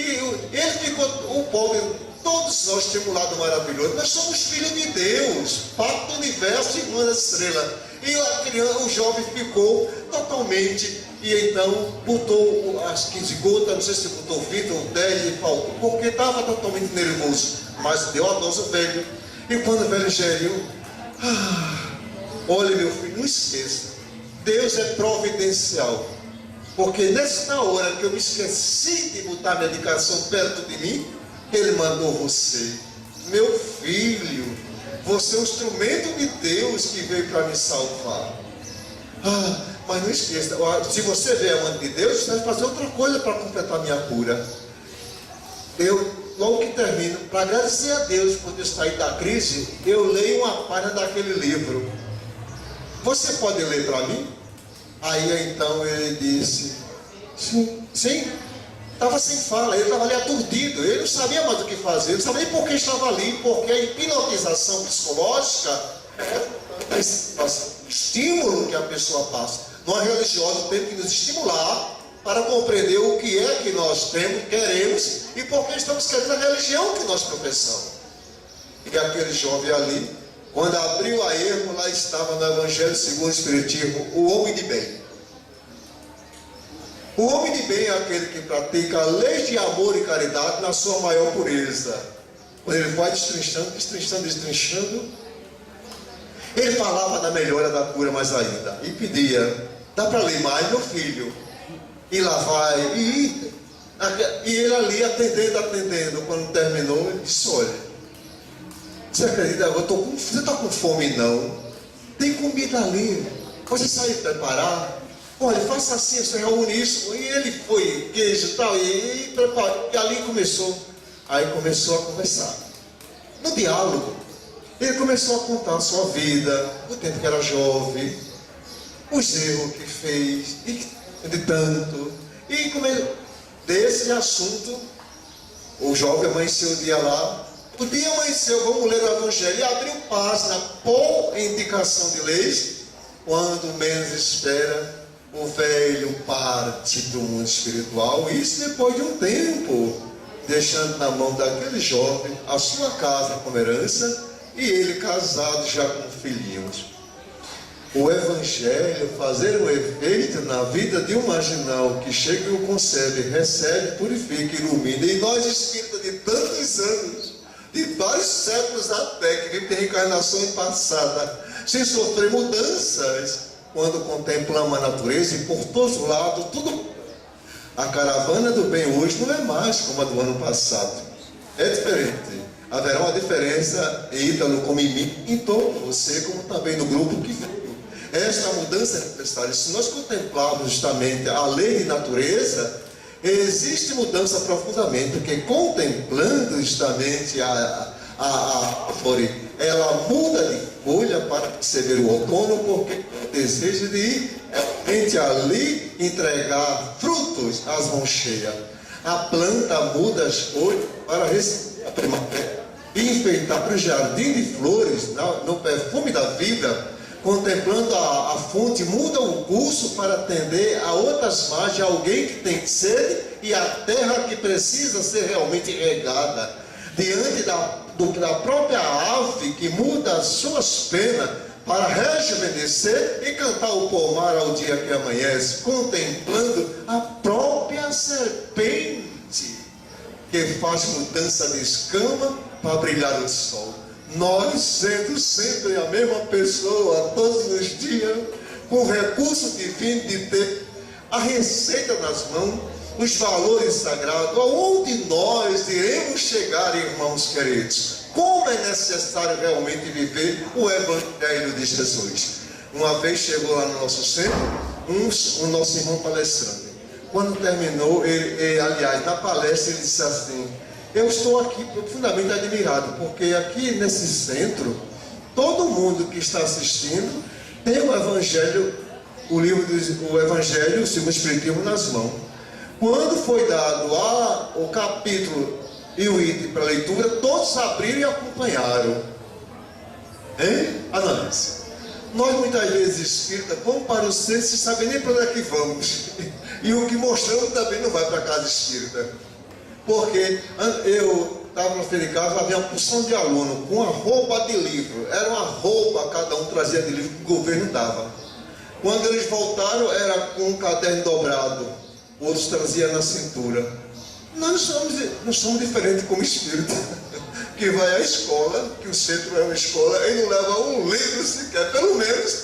ele ficou, o pobre, todos nós temos um lado maravilhoso, nós somos filhos de Deus, parte do universo, segunda estrela. E a criança, o jovem ficou totalmente, e então botou as 15 gotas, não sei se botou 20 ou 10, e faltou, porque estava totalmente nervoso. Mas deu a dose ao velho. E quando o velho geriu, olha, meu filho, não esqueça, Deus é providencial. Porque nessa hora que eu me esqueci de botar a medicação perto de mim, Ele mandou você. Meu filho, você é um instrumento de Deus que veio para me salvar. Mas não esqueça, se você vê a mão de Deus, você vai fazer outra coisa para completar a minha cura. Logo que termino, para agradecer a Deus por eu sair da crise, eu leio uma página daquele livro. Você pode ler para mim? Aí então ele disse: sim, estava sem fala, ele estava ali aturdido, ele não sabia mais o que fazer, ele não sabia nem por que estava ali, porque a hipnotização psicológica é o estímulo que a pessoa passa. Nós religiosos temos que nos estimular para compreender o que é que nós temos, queremos e por que estamos querendo a religião que nós professamos. E aquele jovem ali, quando abriu a ermo, lá estava no Evangelho segundo o Espiritismo, o homem de bem. O homem de bem é aquele que pratica a lei de amor e caridade na sua maior pureza. Quando ele vai destrinchando, ele falava da melhora da cura mais ainda. E pedia, dá para ler mais, meu filho? E lá vai, e ele ali atendendo. Quando terminou, ele disse, olha, você acredita, você está com fome não? Tem comida ali, você sair preparar? Olha, faça assim, você reúne isso. E ele foi, queijo e tal, e preparou. E ali começou. Aí começou a conversar. No diálogo, ele começou a contar a sua vida, o tempo que era jovem, os erros que fez, e de tanto. E desse assunto, o jovem amanheceu o dia lá. O dia amanheceu, vamos ler o Evangelho. E abriu página por indicação de leis, quando menos espera. O velho parte do mundo espiritual, isso depois de um tempo, deixando na mão daquele jovem a sua casa como herança e ele casado já com filhinhos. O Evangelho fazer um efeito na vida de um marginal que chega e o concebe, recebe, purifica, ilumina. E nós espíritas de tantos anos, de vários séculos até, que vivem de reencarnação passada, sem sofrer mudanças, quando contemplamos a natureza e por todos os lados, tudo. A caravana do bem hoje não é mais como a do ano passado. É diferente. Haverá uma diferença em Ítalo como em mim, em todo você, como também no grupo que veio. Esta mudança é necessária. Se nós contemplarmos justamente a lei de natureza, existe mudança profundamente, porque contemplando justamente a árvore, ela muda de folha para receber o outono, porque o desejo de ir realmente ali entregar frutos às mãos cheias. A planta muda as folhas para receber a primavera e enfeitar para o jardim de flores, no perfume da vida, contemplando a fonte, muda o curso para atender a outras margens, alguém que tem sede e a terra que precisa ser realmente regada. Diante da própria ave que muda as suas penas para rejuvenescer e cantar o pomar ao dia que amanhece, contemplando a própria serpente que faz mudança de escama para brilhar o sol. Nós, sendo sempre a mesma pessoa todos os dias, com o recurso divino de ter a receita nas mãos, os valores sagrados, aonde nós iremos chegar, irmãos queridos? Como é necessário realmente viver o Evangelho de Jesus? Uma vez chegou lá no nosso centro, o nosso irmão palestrante. Quando terminou, aliás, na palestra ele disse assim, eu estou aqui profundamente admirado, porque aqui nesse centro, todo mundo que está assistindo tem o Evangelho, o Evangelho segundo o Espiritismo nas mãos. Quando foi dado o capítulo e o item para leitura, todos abriram e acompanharam. Hein, Ananias? Nós muitas vezes espíritas vamos para o centro sem saber nem para onde é que vamos. E o que mostramos também não vai para a casa espírita. Porque eu estava no feira de casa, havia uma porção de alunos com uma roupa de livro. Era uma roupa, cada um trazia de livro que o governo dava. Quando eles voltaram, era com um caderno dobrado. Outros traziam na cintura. Nós somos diferentes como espírito, que vai à escola, que o centro é uma escola, e não leva um livro sequer, pelo menos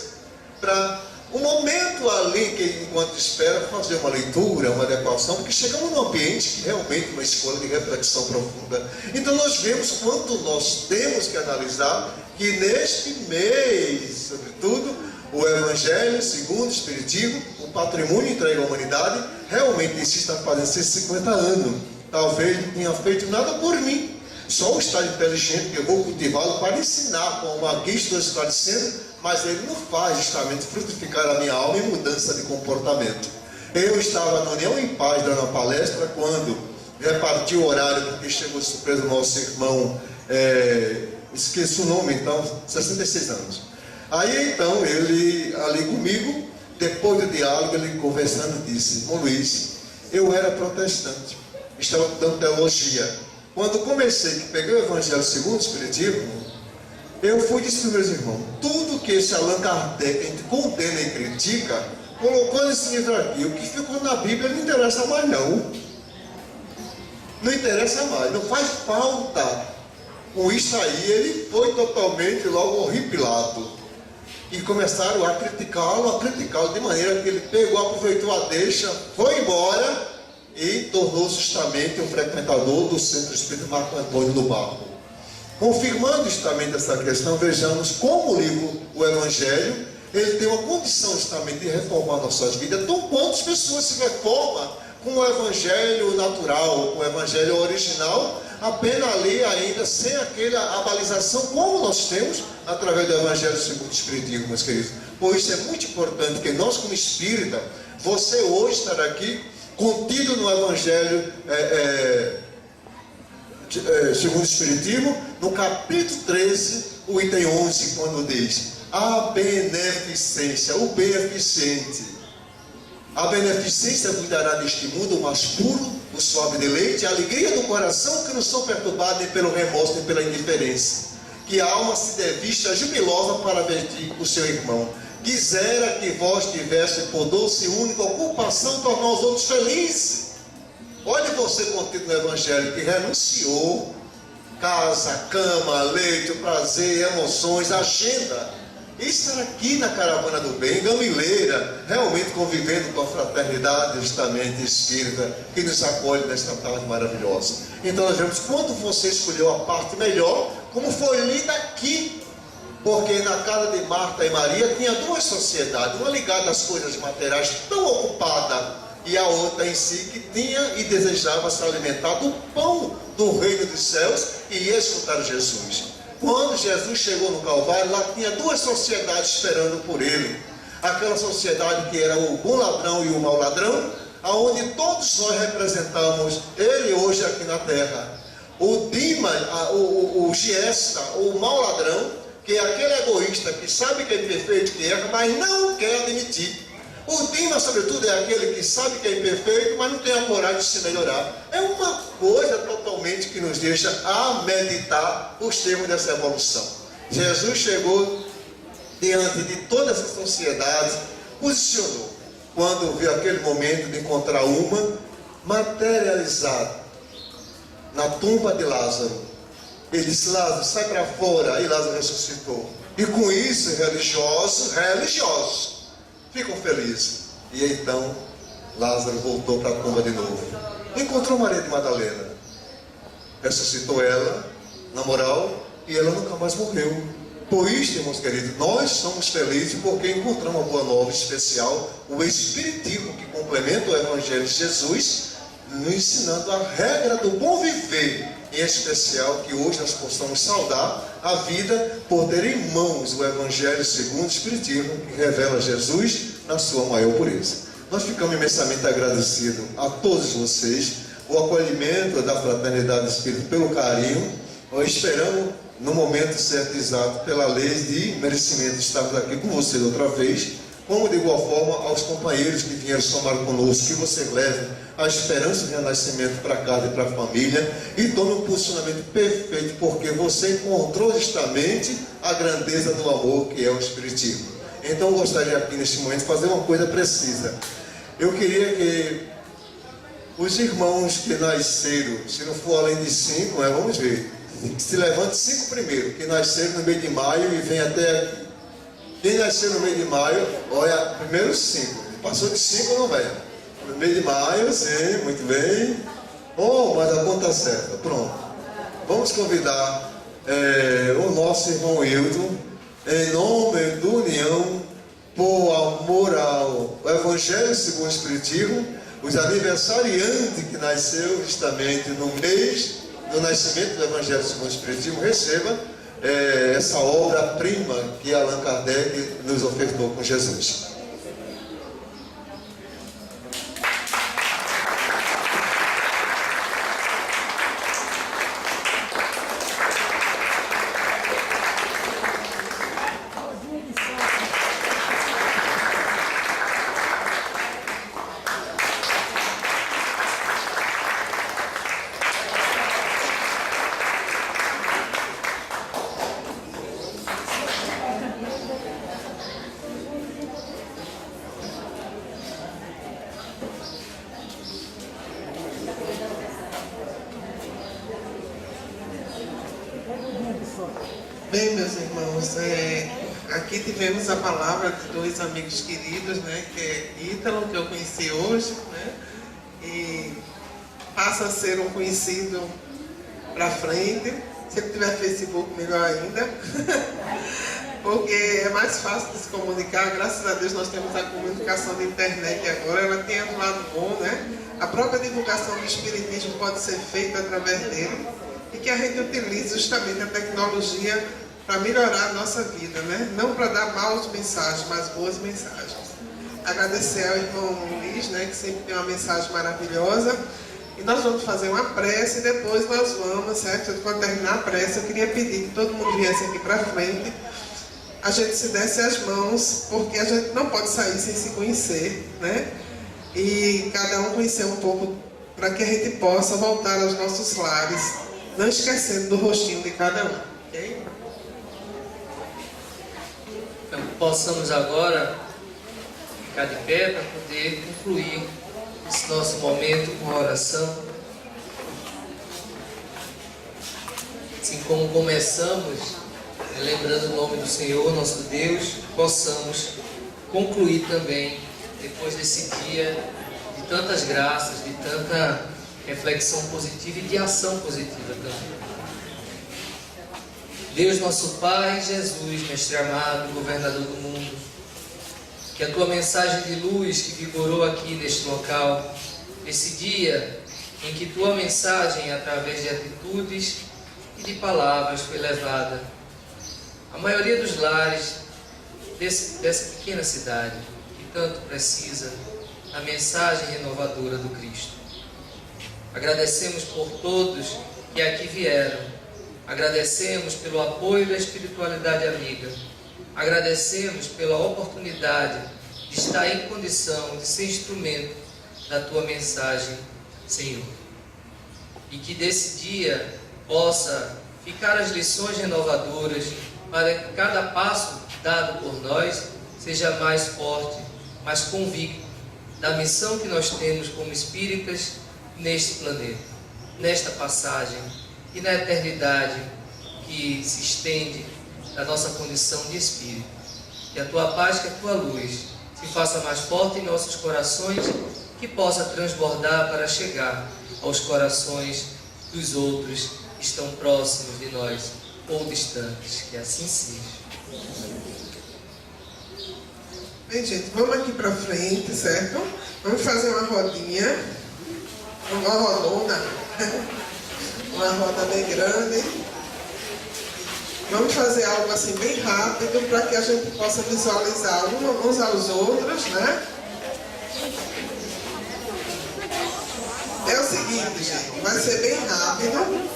para um momento ali, que enquanto espera, fazer uma leitura, uma adequação, porque chegamos num ambiente que realmente é uma escola de reflexão profunda. Então nós vemos quanto nós temos que analisar que neste mês, sobretudo, o Evangelho segundo o Espiritismo, o patrimônio entregue à humanidade, realmente isso está fazendo 150 anos. Talvez não tenha feito nada por mim. Só o estado inteligente que eu vou cultivá-lo para ensinar, como aqui estou esclarecendo, mas ele não faz justamente frutificar a minha alma em mudança de comportamento. Eu estava na União em Paz dando a palestra quando repartiu o horário, porque chegou surpresa o nosso irmão, esqueci o nome então, 66 anos. Aí então ele ali comigo, depois do diálogo, ele conversando disse: irmão Luiz, eu era protestante, estava estudando teologia. Quando comecei, que peguei o Evangelho segundo o Espiritismo, eu fui disse para os meus irmãos: tudo que esse Allan Kardec condena e critica, colocou nesse livro aqui. O que ficou na Bíblia não interessa mais não. Não interessa mais, não faz falta. Com isso aí, ele foi totalmente logo horripilado. E começaram a criticá-lo de maneira que ele pegou, aproveitou a deixa, foi embora e tornou-se justamente um frequentador do Centro Espírita Marco Antônio do Barro. Confirmando justamente essa questão, vejamos como o livro, o Evangelho, ele tem uma condição justamente de reformar nossas vidas, tão quantas pessoas se reformam com o Evangelho natural, com o Evangelho original, apenas ali ainda sem aquela balização como nós temos através do Evangelho segundo o Espiritismo, meus queridos. Por isso é muito importante que nós, como espírita, você hoje estará aqui contido no Evangelho segundo o Espiritismo, no capítulo 13, o item 11, quando diz: a beneficência, o beneficente. A beneficência cuidará deste mundo mais puro, o suave deleite, a alegria do coração, que não são perturbados nem pelo remorso, nem pela indiferença. Que a alma se devista jubilosa para vestir o seu irmão. Quisera que vós tivesse por doce e única ocupação tornar os outros felizes. Olhe você contido no Evangelho, que renunciou casa, cama, leito, prazer, emoções, agenda. E estar aqui na caravana do bem, gamileira, realmente convivendo com a fraternidade justamente espírita, que nos acolhe nesta tarde maravilhosa. Então nós vemos quando você escolheu a parte melhor, como foi lida aqui. Porque na casa de Marta e Maria tinha duas sociedades, uma ligada às coisas materiais, tão ocupada, e a outra em si que tinha e desejava se alimentar do pão do reino dos céus e ia escutar Jesus. Quando Jesus chegou no Calvário, lá tinha duas sociedades esperando por ele. Aquela sociedade que era o bom ladrão e o mau ladrão, aonde todos nós representamos ele hoje aqui na terra. O Dima, o Giesta, o mau ladrão, que é aquele egoísta que sabe que é imperfeito, que erra, mas não quer admitir. O Dima, sobretudo, é aquele que sabe que é imperfeito, mas não tem a coragem de se melhorar. É uma coisa totalmente que nos deixa a meditar os termos dessa evolução. Jesus chegou diante de toda essa sociedade, posicionou, quando viu aquele momento de encontrar uma materializada na tumba de Lázaro. Ele disse: Lázaro, sai para fora. E Lázaro ressuscitou. E com isso, religiosos ficam felizes. E então Lázaro voltou para a tumba de novo. Encontrou Maria de Madalena, ressuscitou ela, na moral, e ela nunca mais morreu. Por isso, irmãos queridos, nós somos felizes porque encontramos uma boa nova especial, o Espiritismo, que complementa o Evangelho de Jesus, nos ensinando a regra do bom viver, em especial que hoje nós possamos saudar a vida por ter em mãos o Evangelho segundo o Espiritismo, que revela Jesus na sua maior pureza. Nós ficamos imensamente agradecidos a todos vocês, o acolhimento da Fraternidade Espírita, pelo carinho. Nós esperamos, no momento certo e exato, pela lei de merecimento, estarmos aqui com vocês outra vez, como de igual forma aos companheiros que vieram somar conosco, que vocês levem a esperança de renascimento para casa e para a família, e tome um posicionamento perfeito, porque você encontrou justamente a grandeza do amor que é o Espiritismo. Então eu gostaria aqui neste momento de fazer uma coisa precisa. Eu queria que os irmãos que nasceram, se não for além de 5, vamos ver, se levante 5 primeiro, que nasceram no mês de maio e vem até aqui. Quem nasceu no mês de maio, olha, primeiro 5, passou de 5 não vem. No mês de maio, sim, muito bem. Oh, mas a conta certa, pronto. Vamos convidar o nosso irmão Hilton, em nome do União, por amor ao Evangelho segundo o Espiritismo, os aniversariantes que nasceu justamente no mês do nascimento do Evangelho segundo o Espiritismo, receba essa obra-prima que Allan Kardec nos ofertou com Jesus. Bem, meus irmãos, aqui tivemos a palavra de dois amigos queridos, né, que é Ítalo, que eu conheci hoje, né, e passa a ser um conhecido para frente. Se ele tiver Facebook, melhor ainda, porque é mais fácil de se comunicar. Graças a Deus nós temos a comunicação da internet agora, ela tem um lado bom, né? A própria divulgação do Espiritismo pode ser feita através dele, e que a gente utilize justamente a tecnologia para melhorar a nossa vida, né? Não para dar maus mensagens, mas boas mensagens. Agradecer ao irmão Luiz, né, que sempre tem uma mensagem maravilhosa. E nós vamos fazer uma prece e depois nós vamos, certo? Quando terminar a prece, eu queria pedir que todo mundo viesse aqui para frente, a gente se desse as mãos, porque a gente não pode sair sem se conhecer, né? E cada um conhecer um pouco, para que a gente possa voltar aos nossos lares, não esquecendo do rostinho de cada um, ok? Então, possamos agora ficar de pé para poder concluir esse nosso momento com a oração. Assim como começamos, lembrando o nome do Senhor, nosso Deus, possamos concluir também, depois desse dia de tantas graças, de tanta reflexão positiva e de ação positiva também. Deus, nosso Pai, Jesus, Mestre amado, Governador do mundo, que a Tua mensagem de luz que vigorou aqui neste local, esse dia em que Tua mensagem, através de atitudes e de palavras, foi levada à maioria dos lares dessa pequena cidade, que tanto precisa da mensagem renovadora do Cristo. Agradecemos por todos que aqui vieram, agradecemos pelo apoio da espiritualidade amiga, agradecemos pela oportunidade de estar em condição de ser instrumento da Tua mensagem, Senhor. E que desse dia possa ficar as lições renovadoras para que cada passo dado por nós seja mais forte, mais convicto da missão que nós temos como espíritas neste planeta, nesta passagem e na eternidade que se estende da nossa condição de espírito. Que a Tua paz, que a Tua luz se faça mais forte em nossos corações, que possa transbordar para chegar aos corações dos outros que estão próximos de nós ou distantes. Que assim seja. Bem, gente, vamos aqui para frente, certo? Vamos fazer uma rodinha, uma rodona, uma roda bem grande. Vamos fazer algo assim bem rápido para que a gente possa visualizar uns aos outros, né? É o seguinte, gente, vai ser bem rápido,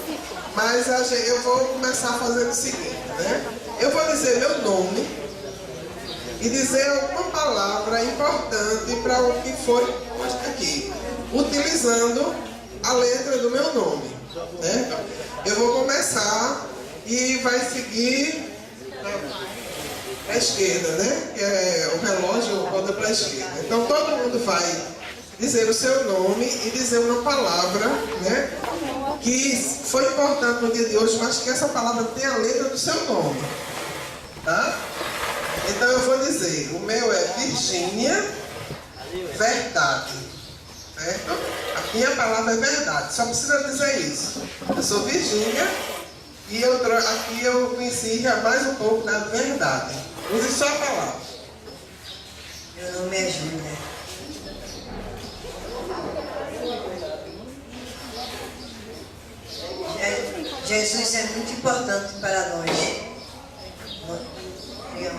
mas eu vou começar fazendo o seguinte, né? Eu vou dizer meu nome e dizer alguma palavra importante para o que for posto aqui, utilizando a letra do meu nome, né? Eu vou começar e vai seguir para a esquerda, né? Que é o relógio roda para a esquerda. Então todo mundo vai dizer o seu nome e dizer uma palavra, né? Que foi importante no dia de hoje, mas que essa palavra tem a letra do seu nome, tá? Então eu vou dizer, o meu é Virgínia Verdade, certo? A minha palavra é verdade, só precisa dizer isso. Eu sou Virgínia e aqui eu conheci já mais um pouco da verdade. Use só a palavra. Meu nome é Júlia. Jesus é muito importante para nós. Meu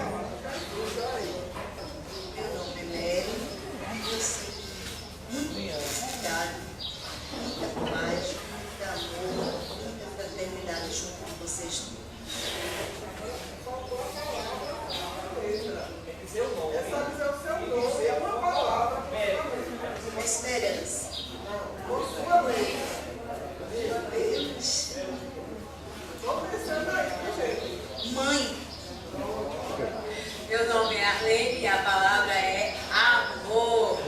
nome é Mary. Eu sei muita felicidade, muita paz, muito amor, muita fraternidade junto com vocês todos. Esperança. Mãe. Meu nome é Arlene e a palavra é amor.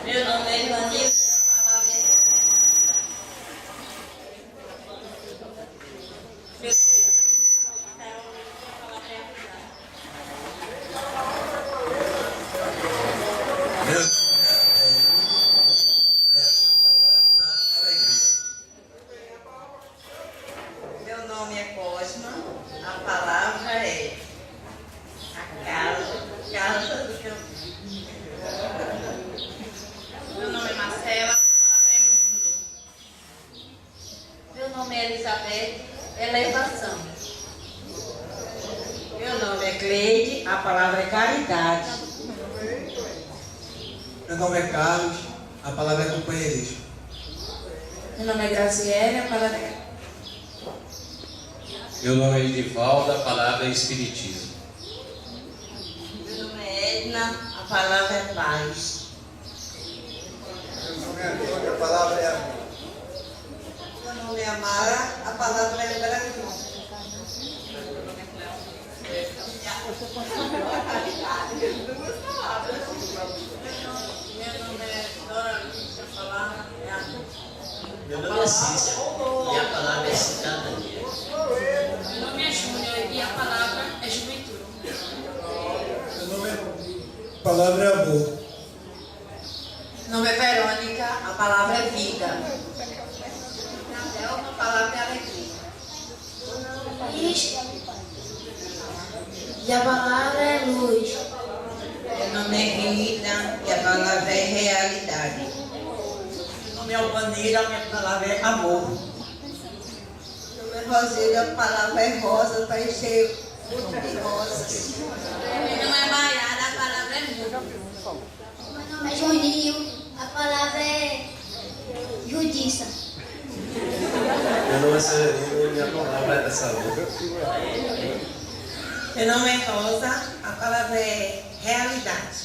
Meu nome é Ivanildo e a palavra é nome é Carlos, a palavra é companheirismo. Meu nome é Graziele, a palavra é... Meu nome é Edivaldo, a palavra é Espiritismo. Meu nome é Edna, a palavra é paz. Meu nome é Antônio, a palavra é amor. Meu nome é Amara, a palavra é gratidão. Meu nome é Dora, a palavra é amor. Meu nome é Cícia e a palavra é cidadania. Meu nome é Júnior e a palavra é juventude. Meu nome é... A palavra é amor. Meu nome é Verônica, a palavra é vida. Gabriel, a palavra é alegria. E a palavra é luz. Meu nome é Rita e a palavra é realidade. Meu nome é Albanira, a minha palavra é amor. Meu nome é Rosília, a palavra é rosa, está cheio de rosas. Meu nome é Maiara, a palavra é mundo. Meu nome é Juninho. A palavra é justiça. Meu nome é Severino e minha palavra é saúde. Meu nome é Rosa, a palavra é realidade.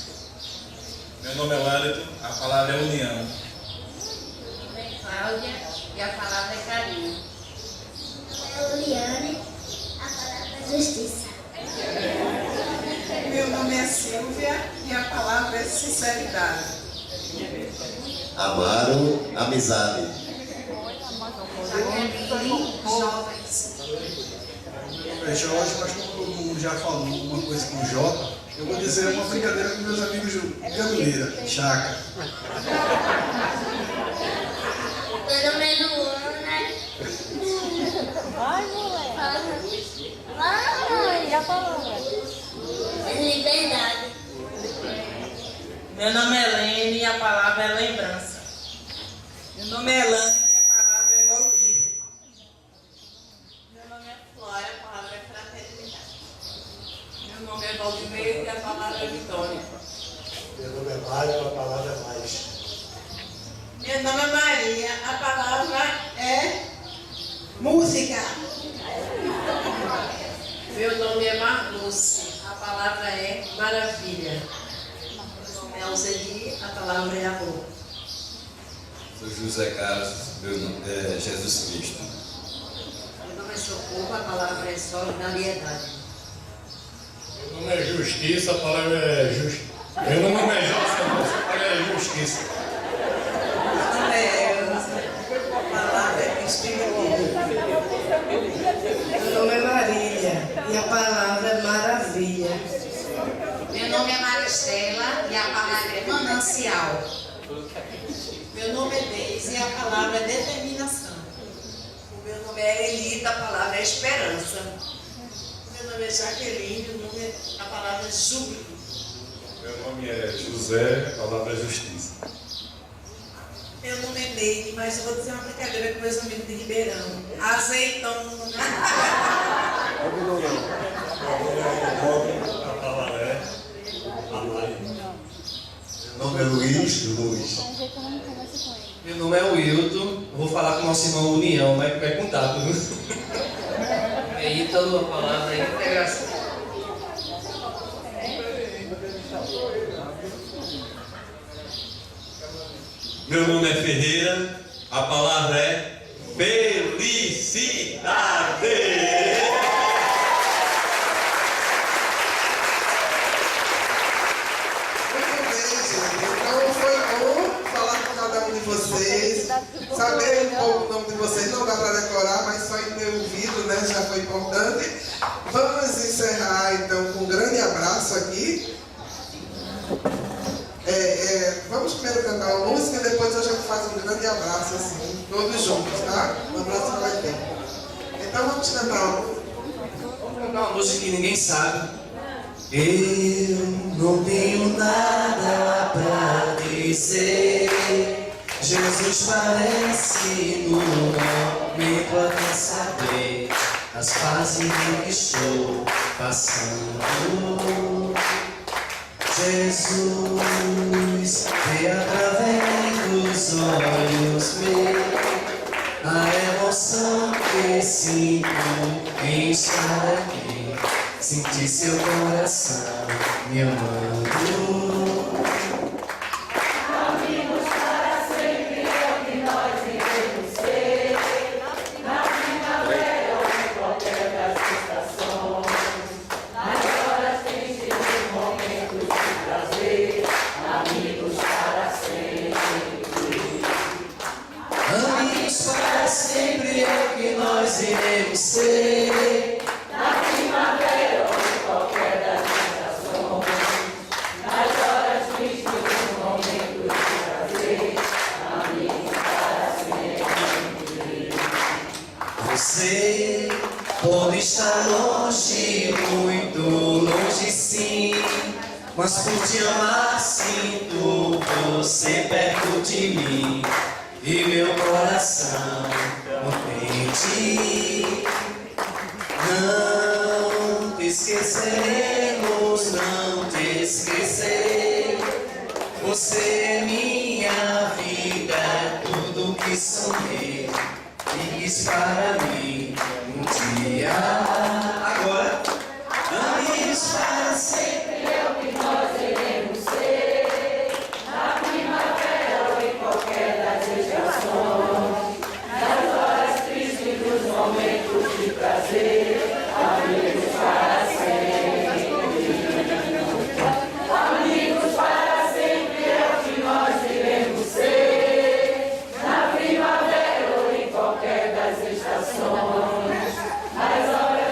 Meu nome é Wellington, a palavra é união. Meu nome é Cláudia e a palavra é carinho. Meu nome é Liane. A palavra é justiça. Meu nome é Silvia e a palavra é sinceridade. Amaro, amizade. Jaqueline, jovens. Meu nome é Jorge, mas como todo mundo já falou uma coisa com J, eu vou dizer uma brincadeira com meus amigos Ganuleira, Chaca. Meu nome é Luana. Ai, moleque. Vai, já falou. É liberdade. Meu nome é Helene e a palavra é lembrança. Meu nome é Elane e a palavra é evoluir. Meu nome é Flora, a palavra é fraternidade. Meu nome é Valdimeiro e a palavra é vitória. Meu nome é Mário, a palavra é mais. Meu nome é Maria, a palavra é música. Meu nome é Marluce, a palavra é maravilha. Meu nome é Alzeli, a palavra é amor. Sou José Carlos, meu nome é Jesus Cristo. Meu nome é Socorro, a palavra é solidariedade. Meu nome é Justiça, a palavra é justiça. Meu nome é José, a palavra é justiça. Meu nome é Elza, a palavra é espiritismo. Meu nome é Marília e a palavra é maravilha. Meu nome é Maristela e a palavra é manancial. Meu nome é Deise e a palavra é determinação. O meu nome é Elita, a palavra é esperança. Meu nome é Jaqueline, a palavra é júbilo. Meu nome é José, a palavra é justiça. Meu nome é Neide, mas eu vou dizer uma brincadeira com meus amigos de Ribeirão. Azeitona. A palavra é amar. Meu nome é Luiz, Luz. Meu nome é Wilton, eu vou falar com o nosso irmão União, mas é contato, viu? É Ítalo, a palavra é integração. Meu nome é Ferreira, a palavra é felicidade. Muito bem, gente. Então foi bom falar com cada um de vocês. Saber um pouco o nome de vocês não dá para decorar, mas só em ter ouvido, né, já foi importante. Vamos encerrar então com um grande abraço aqui. Vamos primeiro cantar uma música e depois a gente faz um grande abraço assim, todos juntos, tá? Um abraço para vai ter. Então vamos cantar uma música. Vamos cantar uma música que ninguém sabe. Eu não tenho nada pra dizer. Jesus parece no momento até saber as fases que estou passando. Jesus, vê através dos olhos meus a emoção que sinto em estar aqui, sentir seu coração me amando. Amigos para sempre é o que nós iremos ser, na primavera ou em qualquer das estações, nas horas tristes, nos momentos de prazer, amigos para sempre. Amigos para sempre é o que nós iremos ser, na primavera ou em qualquer das estações, nas horas tristes, nos momentos de prazer, amigos para sempre. você pode estar longe, muito longe sim, mas por te amar sinto você perto de mim e meu coração contente. Não te esqueceremos, não te esquecer. Você é minha vida, é tudo que sonhei e quis para mim um dia. Agora, amigos para sempre é o que nós iremos ser, Na primavera ou em qualquer das estações, nas horas tristes, nos momentos de prazer, amigos para sempre. Amigos para sempre é o que nós iremos ser, na primavera ou em qualquer das estações, nas horas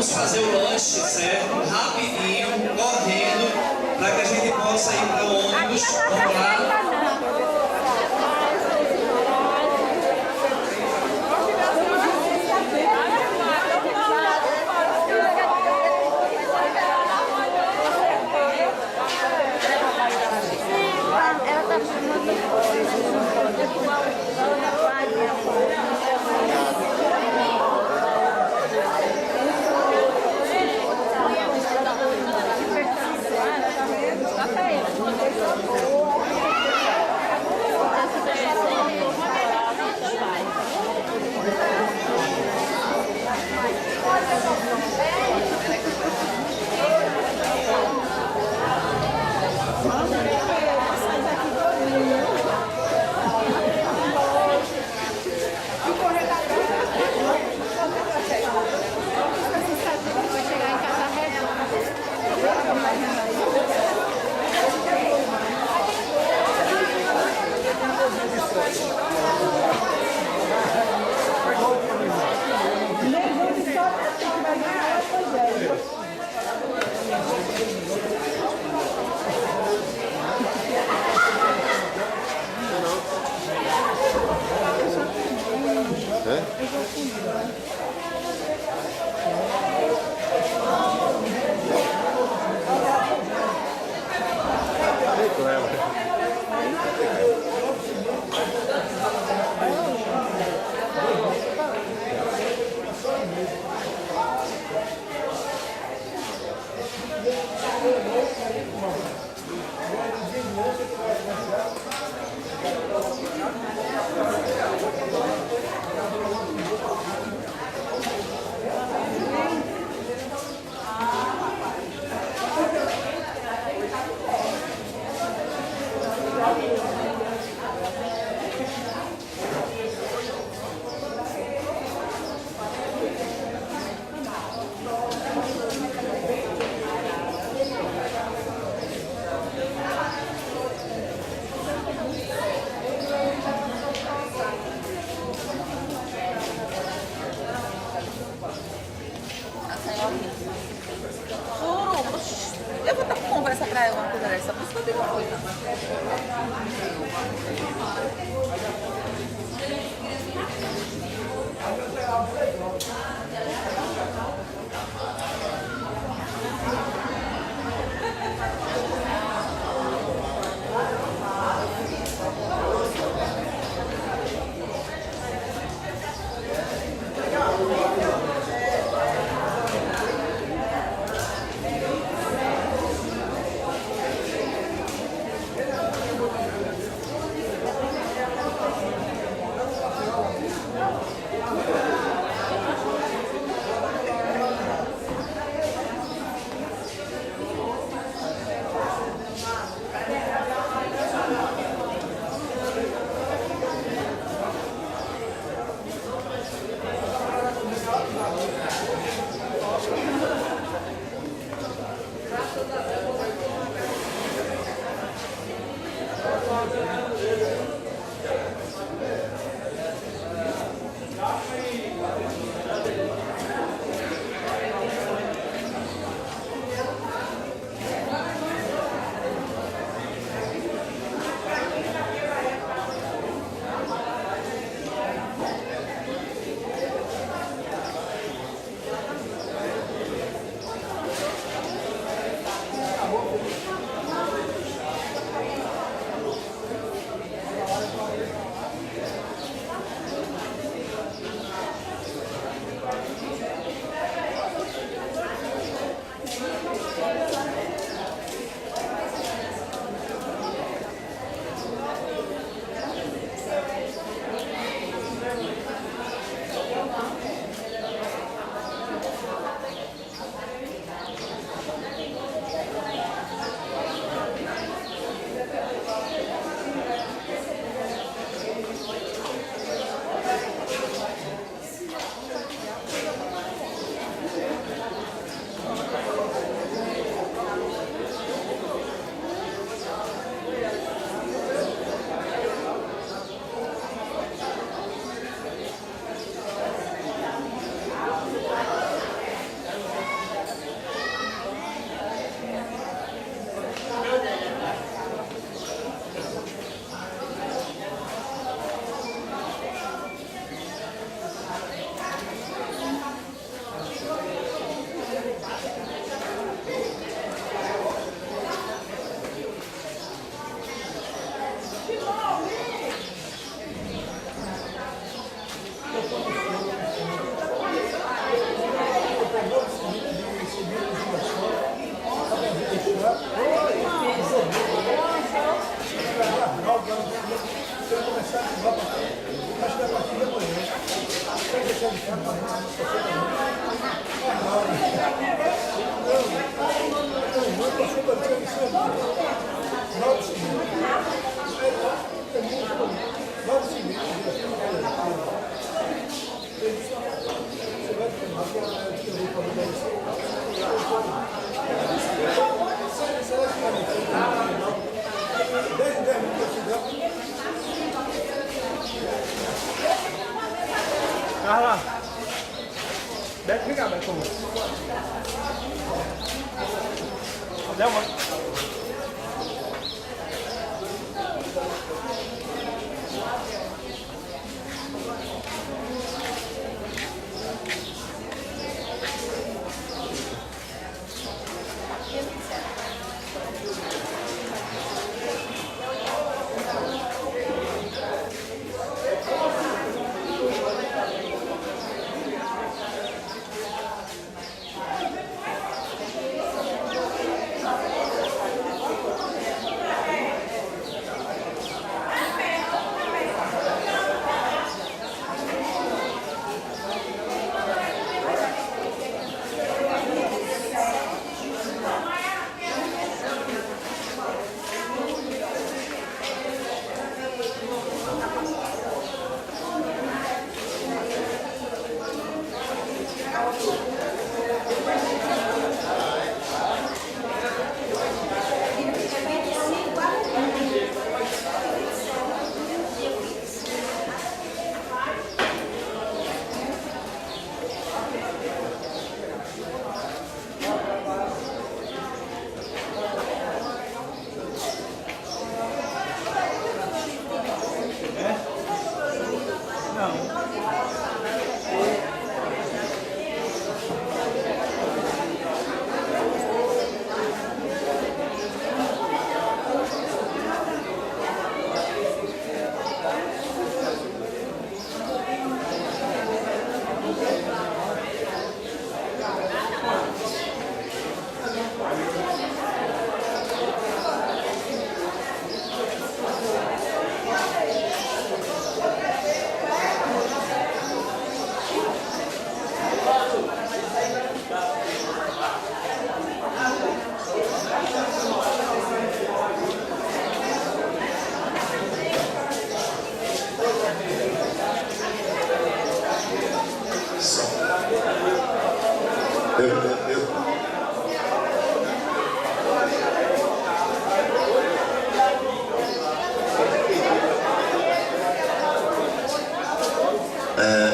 Vamos fazer o lanche, certo? Rapidinho, correndo, para que a gente possa ir para o ônibus. Vamos lá. Eu vou estar com conversa pra ela, uma coisa dessa, por isso que eu digo coisa. Carla, deve ficar bem como. Deu uma.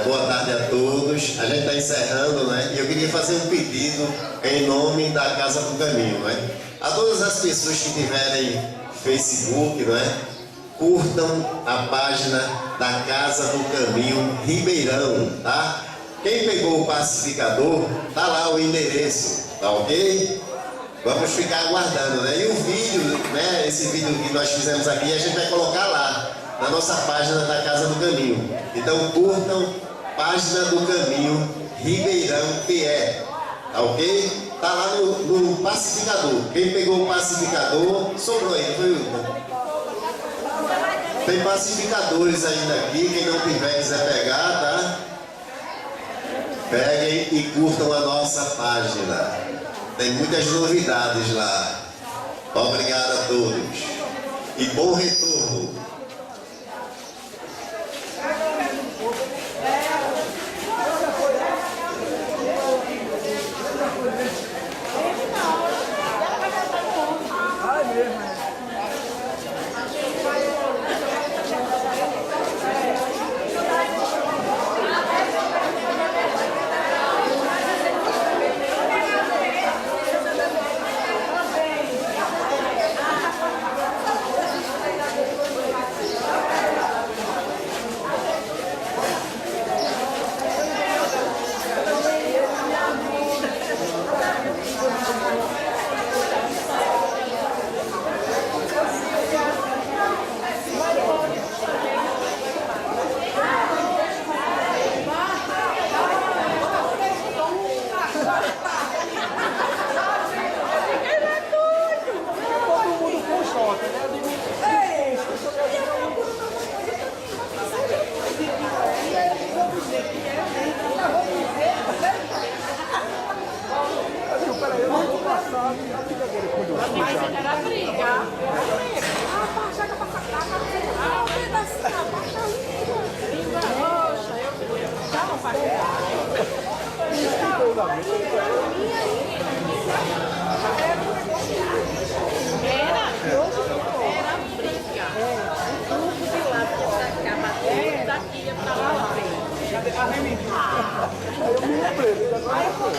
Boa tarde a todos. A gente está encerrando, né? E eu queria fazer um pedido em nome da Casa do Caminho, né? A todas as pessoas que tiverem Facebook, né? Curtam a página da Casa do Caminho Ribeirão, tá? Quem pegou o pacificador, tá lá o endereço, tá ok? Vamos ficar aguardando, né? E o vídeo, né? Esse vídeo que nós fizemos aqui, a gente vai colocar lá, na nossa página da Casa do Caminho. Então curtam, página do Caminho Ribeirão PE, tá ok? Tá lá no pacificador. Quem pegou o pacificador, sobrou aí, foi o... Tem pacificadores ainda aqui, quem não tiver quiser pegar, tá? Peguem e curtam a nossa página. Tem muitas novidades lá. Obrigado a todos. E bom retorno.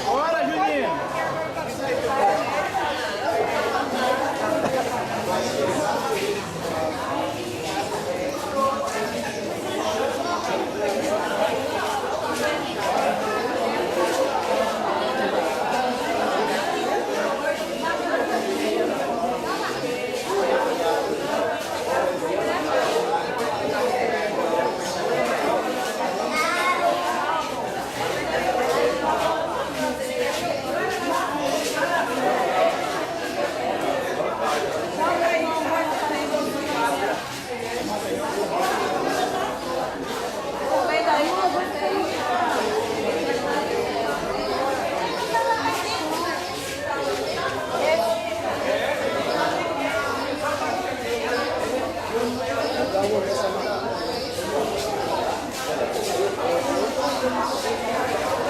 Bora, Juninho!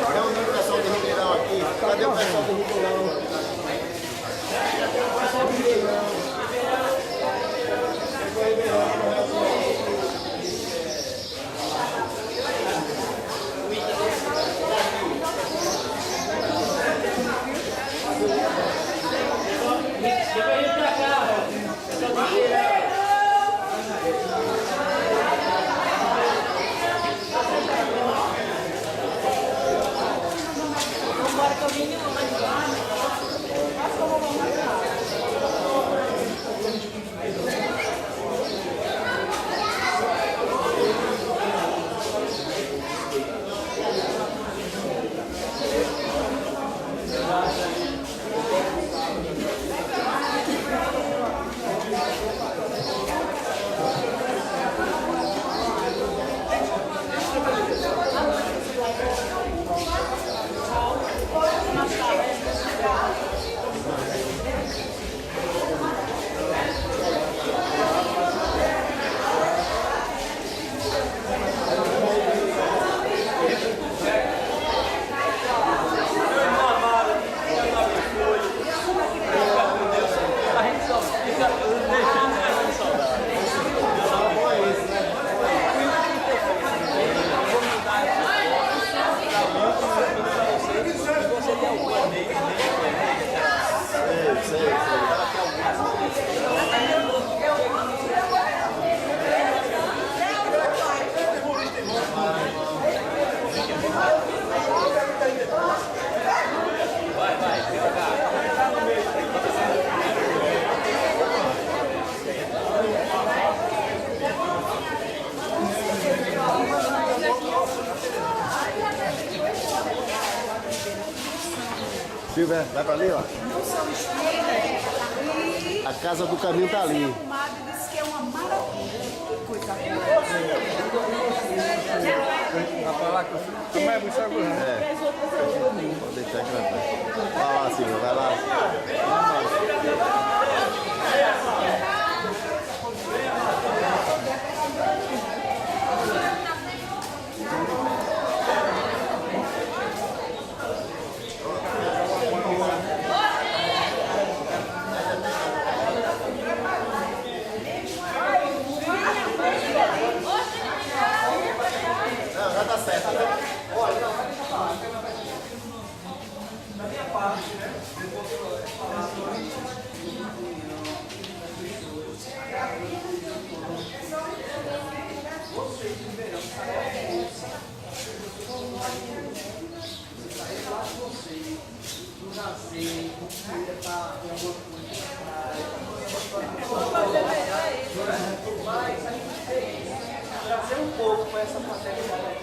Cadê o pessoal do Ribeirão aqui? Cadê o pessoal do Ribeirão? Silvia, vai pra ali, ó. A casa do caminho tá ali. Disse que é uma maravilha. Que coisa Vai pra lá que eu fui. Mas você agora. É. Vou deixar aqui na frente. Vai lá, Silvia, vai lá. Não, já tá certo, né? Olha, não, deixa eu falar. Da minha parte, né? Eu posso falar sobre vocês de verão, sair lá de vocês, do nascer, para ter alguma coisa, trazer um pouco para essa paternidade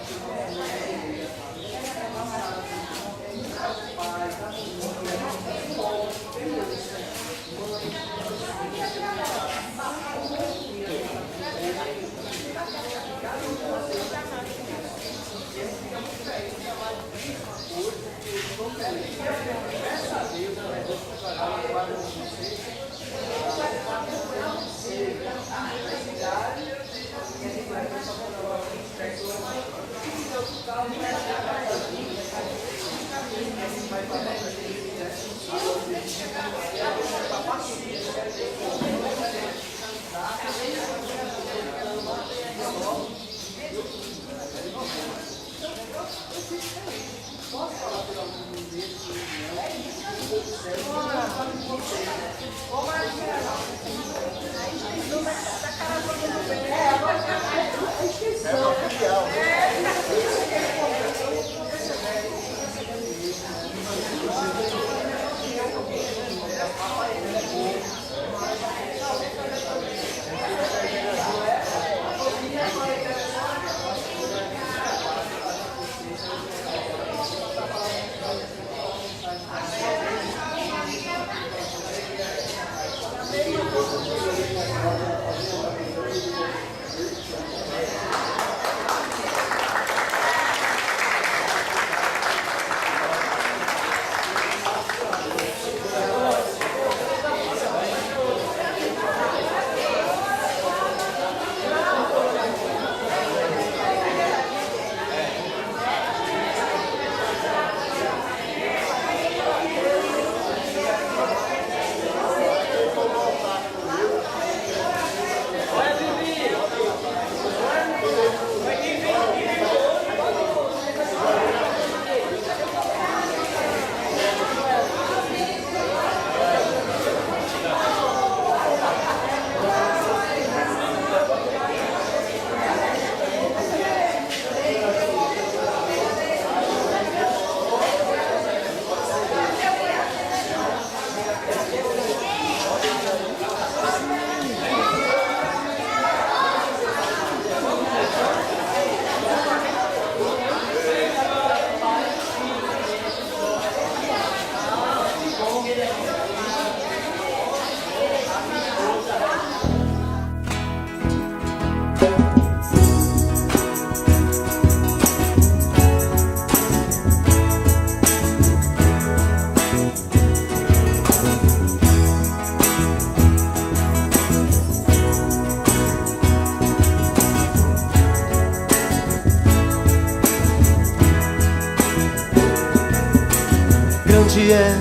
Grande é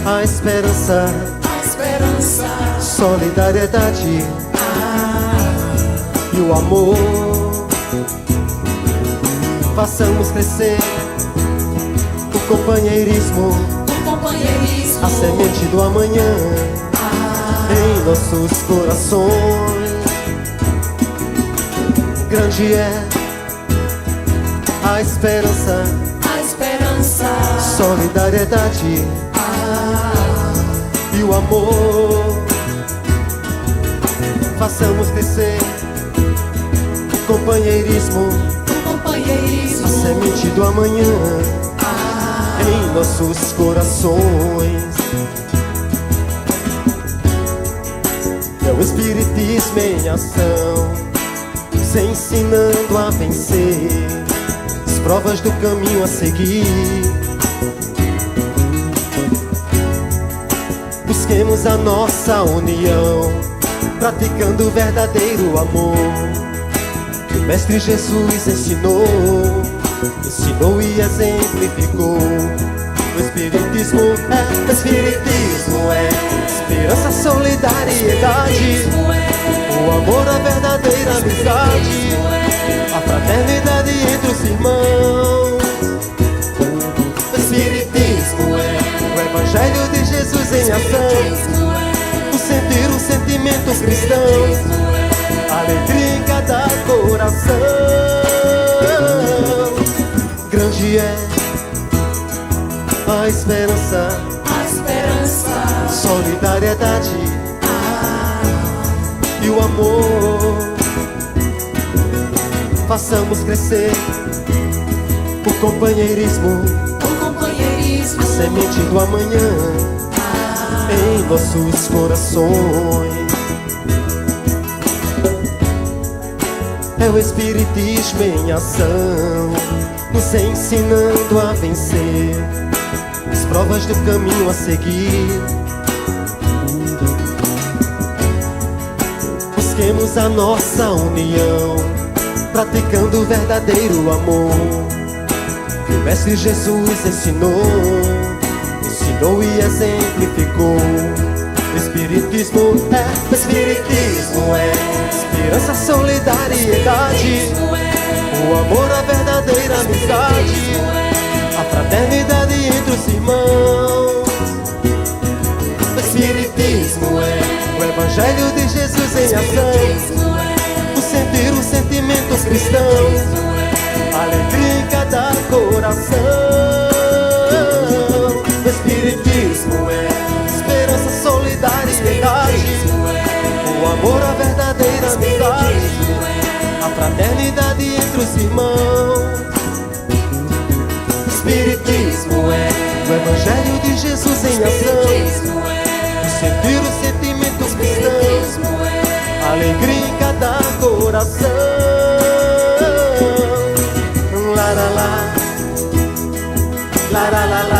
a esperança, solidariedade e o amor. Façamos crescer o companheirismo, a semente do amanhã em nossos corações. Grande é a esperança, solidariedade e o amor. Façamos crescer o companheirismo, a semente do amanhã em nossos corações. É o Espiritismo em ação, nos ensinando a vencer as provas do caminho a seguir. Busquemos a nossa união, praticando o verdadeiro amor que o Mestre Jesus ensinou e exemplificou. O Espiritismo é esperança, solidariedade, o amor, a verdadeira amizade, a fraternidade entre os irmãos. O Espiritismo é o Evangelho de Jesus em ação, o sentir, o sentimento cristão, alegria em cada coração. Grande é a esperança, solidariedade e o amor. Façamos crescer o companheirismo, a semente do amanhã em nossos corações. É o Espiritismo em ação, nos ensinando a vencer as provas do caminho a seguir. Busquemos a nossa união, praticando o verdadeiro amor que o Mestre Jesus ensinou e exemplificou. Espiritismo é esperança, solidariedade, o amor, a verdadeira amizade, a fraternidade entre os irmãos. Espiritismo é o evangelho de Jesus em ação, o sentir, os sentimentos cristãos, alegria em cada coração. Espiritismo é esperança, solidariedade, o amor, a verdadeira amizade, a fraternidade entre os irmãos. Espiritismo é o evangelho de Jesus em ação, o sentir, os sentimentos cristãos, alegria em cada coração. La la la, la la la la.